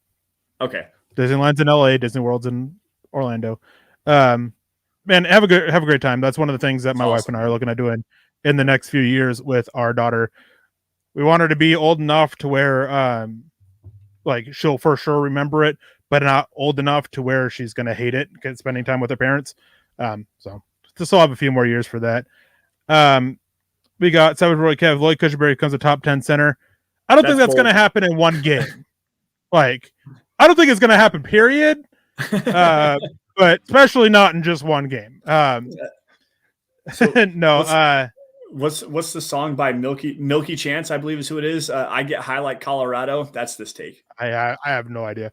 Okay. Disneyland's in LA, Disney World's in Orlando. Man, have a great time. That's one of the things that my wife and I are looking at doing in the next few years with our daughter. We want her to be old enough to where she'll for sure remember it, but not old enough to where she's going to hate it, spending time with her parents. So still have a few more years for that. We got Savage Roy Kev. Lloyd Cushenberry becomes a top 10 center. I don't think that's going to happen in one game. I don't think it's going to happen, period. But especially not in just one game. No. What's the song by Milky Chance, I believe is who it is. I Get High Like Colorado. That's this take. I have no idea.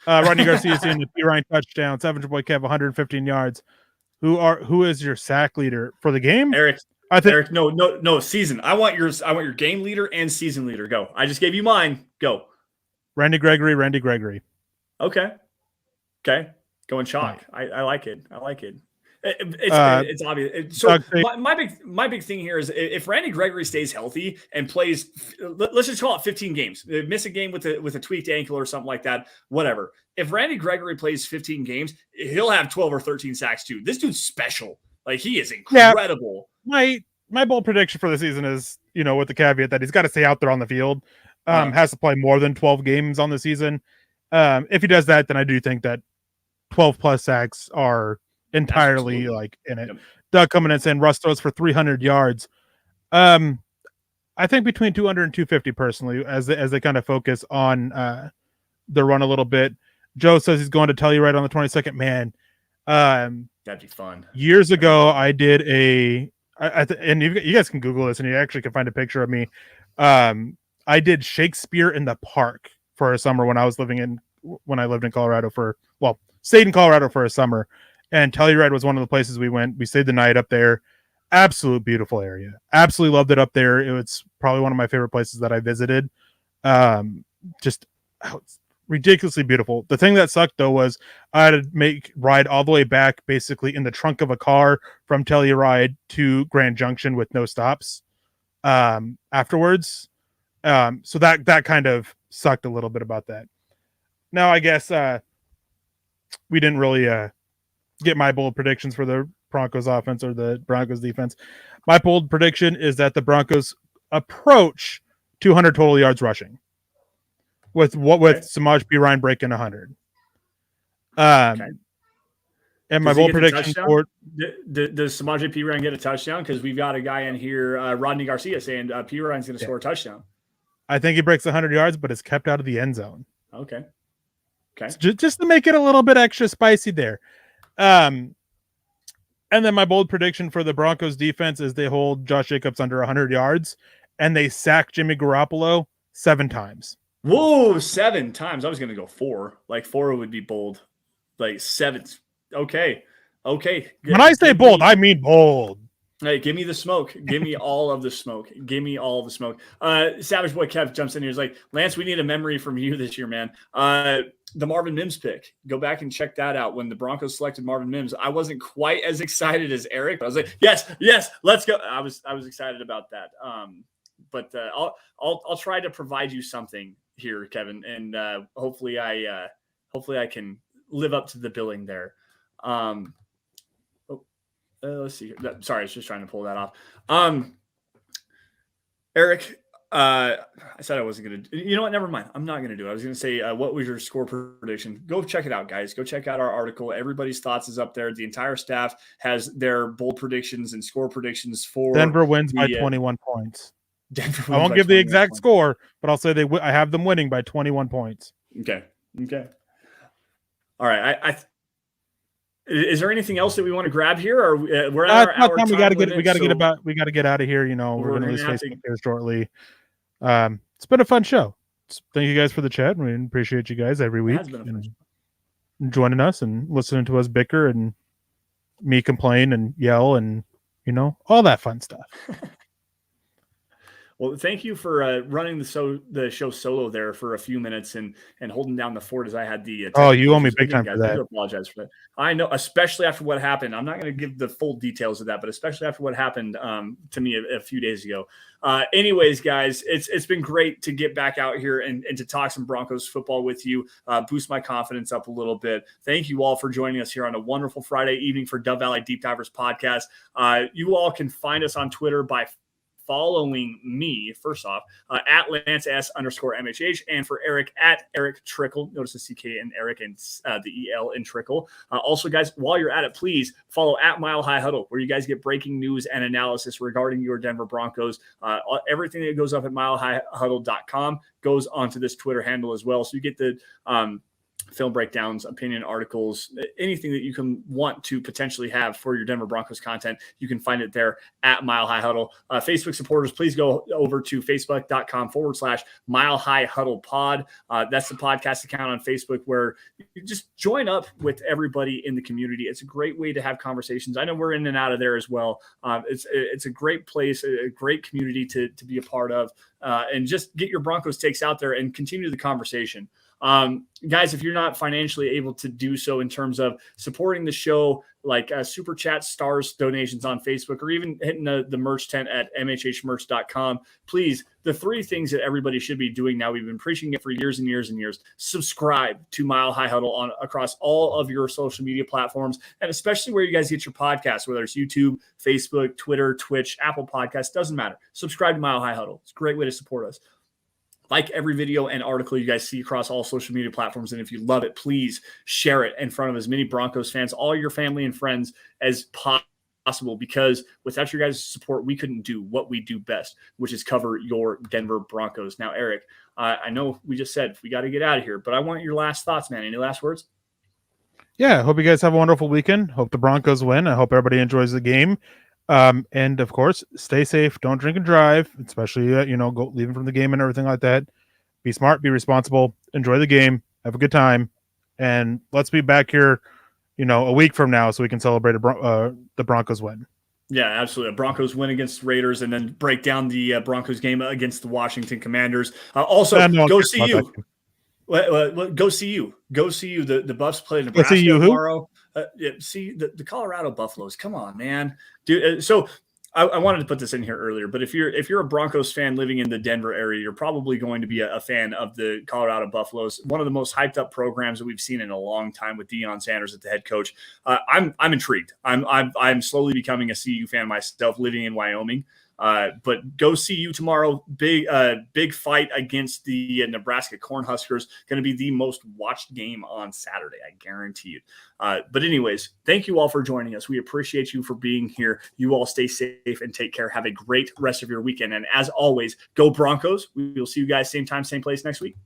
Rodney Garcia seeing the P. Ryan touchdown. Savage Boy Kev, 115 yards. Who is your sack leader for the game? Eric. Eric, no, season. I want your game leader and season leader. Go. I just gave you mine. Go. Randy Gregory. Okay. Going chalk. I like it. It's obvious. So my big thing here is if Randy Gregory stays healthy and plays, let's just call it 15 games. Miss a game with a tweaked ankle or something like that. Whatever. If Randy Gregory plays 15 games, he'll have 12 or 13 sacks too. This dude's special. He is incredible. Yeah, my bold prediction for the season is, with the caveat that he's got to stay out there on the field. Has to play more than 12 games on the season. If he does that, then I do think that 12 plus sacks are entirely in it. Yep. Doug coming in saying Russ throws for 300 yards. I think between 200 and 250 personally, as they kind of focus on the run a little bit. Joe says he's going to Telluride on the 22nd. Man, that'd be fun. Years ago, I did and you guys can Google this, and you actually can find a picture of me. I did Shakespeare in the Park for a summer when I lived in Colorado stayed in Colorado for a summer, and Telluride was one of the places we went. We stayed the night up there. Absolute beautiful area. Absolutely loved it up there. It was probably one of my favorite places that I visited. It's ridiculously beautiful. The thing that sucked though was I had to ride all the way back basically in the trunk of a car from Telluride to Grand Junction with no stops. afterwards. So that kind of sucked a little bit about that. Now, I guess we didn't really get my bold predictions for the Broncos offense or the Broncos defense. My bold prediction is that the Broncos approach 200 total yards rushing with Samaje Perine breaking 100. Okay. And my bold prediction for does Samaje Perine get a touchdown? Because we've got a guy in here, Rodney Garcia, saying Perine's going to score a touchdown. I think he breaks 100 yards, but is kept out of the end zone. Okay. So just to make it a little bit extra spicy there. And then my bold prediction for the Broncos defense is they hold Josh Jacobs under 100 yards and they sack Jimmy Garoppolo 7 times. Whoa, 7 times. I was going to go 4. Like 4 would be bold. Like 7. Okay. When I say bold, I mean bold. Hey, give me the smoke. Give me all of the smoke. Give me all of the smoke. Savage Boy Kev jumps in here. He's like, Lance, we need a memory from you this year, man. The Marvin Mims pick. Go back and check that out. When the Broncos selected Marvin Mims, I wasn't quite as excited as Eric, but I was like, yes, let's go. I was excited about that. But I'll try to provide you something here, Kevin, and hopefully I can live up to the billing there. Let's see. Sorry, I was just trying to pull that off. Eric, I said I wasn't going to. You know what? Never mind. I'm not going to do it. I was going to say, what was your score prediction? Go check it out, guys. Go check out our article. Everybody's thoughts is up there. The entire staff has their bold predictions and score predictions for Denver wins by 21 points. I won't give the exact score, but I'll say I have them winning by 21 points. Okay. All right. Is there anything else that we want to grab here, or we're at our time? We got to get out of here. You know, we're going to lose Facebook here shortly. It's been a fun show. Thank you guys for the chat. We appreciate you guys every week and joining us and listening to us bicker and me complain and yell and all that fun stuff. Well, thank you for running the show solo there for a few minutes and holding down the fort as I had the. You owe me big time for that. I do apologize for that. I know, especially after what happened. I'm not going to give the full details of that, but especially after what happened to me a few days ago. Anyways, guys, it's been great to get back out here and to talk some Broncos football with you, boost my confidence up a little bit. Thank you all for joining us here on a wonderful Friday evening for Dove Valley Deep Divers podcast. You all can find us on Twitter by following me, first off, at Lance S_MHH, and for Eric at Erick Trickel. Notice the CK in Eric and the EL in Trickel. Also, guys, while you're at it, please follow at Mile High Huddle, where you guys get breaking news and analysis regarding your Denver Broncos. Everything that goes up at milehighhuddle.com goes onto this Twitter handle as well. So you get the film breakdowns, opinion articles, anything that you can want to potentially have for your Denver Broncos content. You can find it there at Mile High Huddle. Facebook supporters, please go over to facebook.com/Mile High Huddle Pod. That's the podcast account on Facebook where you just join up with everybody in the community. It's a great way to have conversations. I know we're in and out of there as well. It's a great place, a great community to be a part of, and just get your Broncos takes out there and continue the conversation. Guys, if you're not financially able to do so in terms of supporting the show, like super chat, stars, donations on Facebook, or even hitting the merch tent at mhhmerch.com, please, the 3 things that everybody should be doing now, we've been preaching it for years and years and years. Subscribe to Mile High Huddle across all of your social media platforms, and especially where you guys get your podcasts, whether it's YouTube, Facebook, Twitter, Twitch, Apple Podcasts, doesn't matter. Subscribe to Mile High Huddle. It's a great way to support us. Like every video and article you guys see across all social media platforms. And if you love it, please share it in front of as many Broncos fans, all your family and friends as possible, because without your guys' support, we couldn't do what we do best, which is cover your Denver Broncos. Now, Eric, I know we just said we got to get out of here, but I want your last thoughts, man. Any last words? Yeah, hope you guys have a wonderful weekend. Hope the Broncos win. I hope everybody enjoys the game. And of course, stay safe. Don't drink and drive, especially, go leaving from the game and everything like that. Be smart, be responsible, enjoy the game, have a good time. And let's be back here, a week from now so we can celebrate the Broncos win. Yeah, absolutely. Broncos win against Raiders and then break down the Broncos game against the Washington Commanders. Also, go see you. Go see you. Go see you. The Buffs play Nebraska tomorrow. See the Colorado Buffaloes. Come on, man, dude. So I wanted to put this in here earlier, but if you're a Broncos fan living in the Denver area, you're probably going to be a fan of the Colorado Buffaloes, one of the most hyped up programs that we've seen in a long time with Deion Sanders at the head coach. I'm intrigued. I'm slowly becoming a CU fan myself, living in Wyoming. But go CU tomorrow. Big fight against the Nebraska Cornhuskers. Going to be the most watched game on Saturday, I guarantee you. But anyways, thank you all for joining us. We appreciate you for being here. You all stay safe and take care. Have a great rest of your weekend. And as always, go Broncos. We will see you guys same time, same place next week.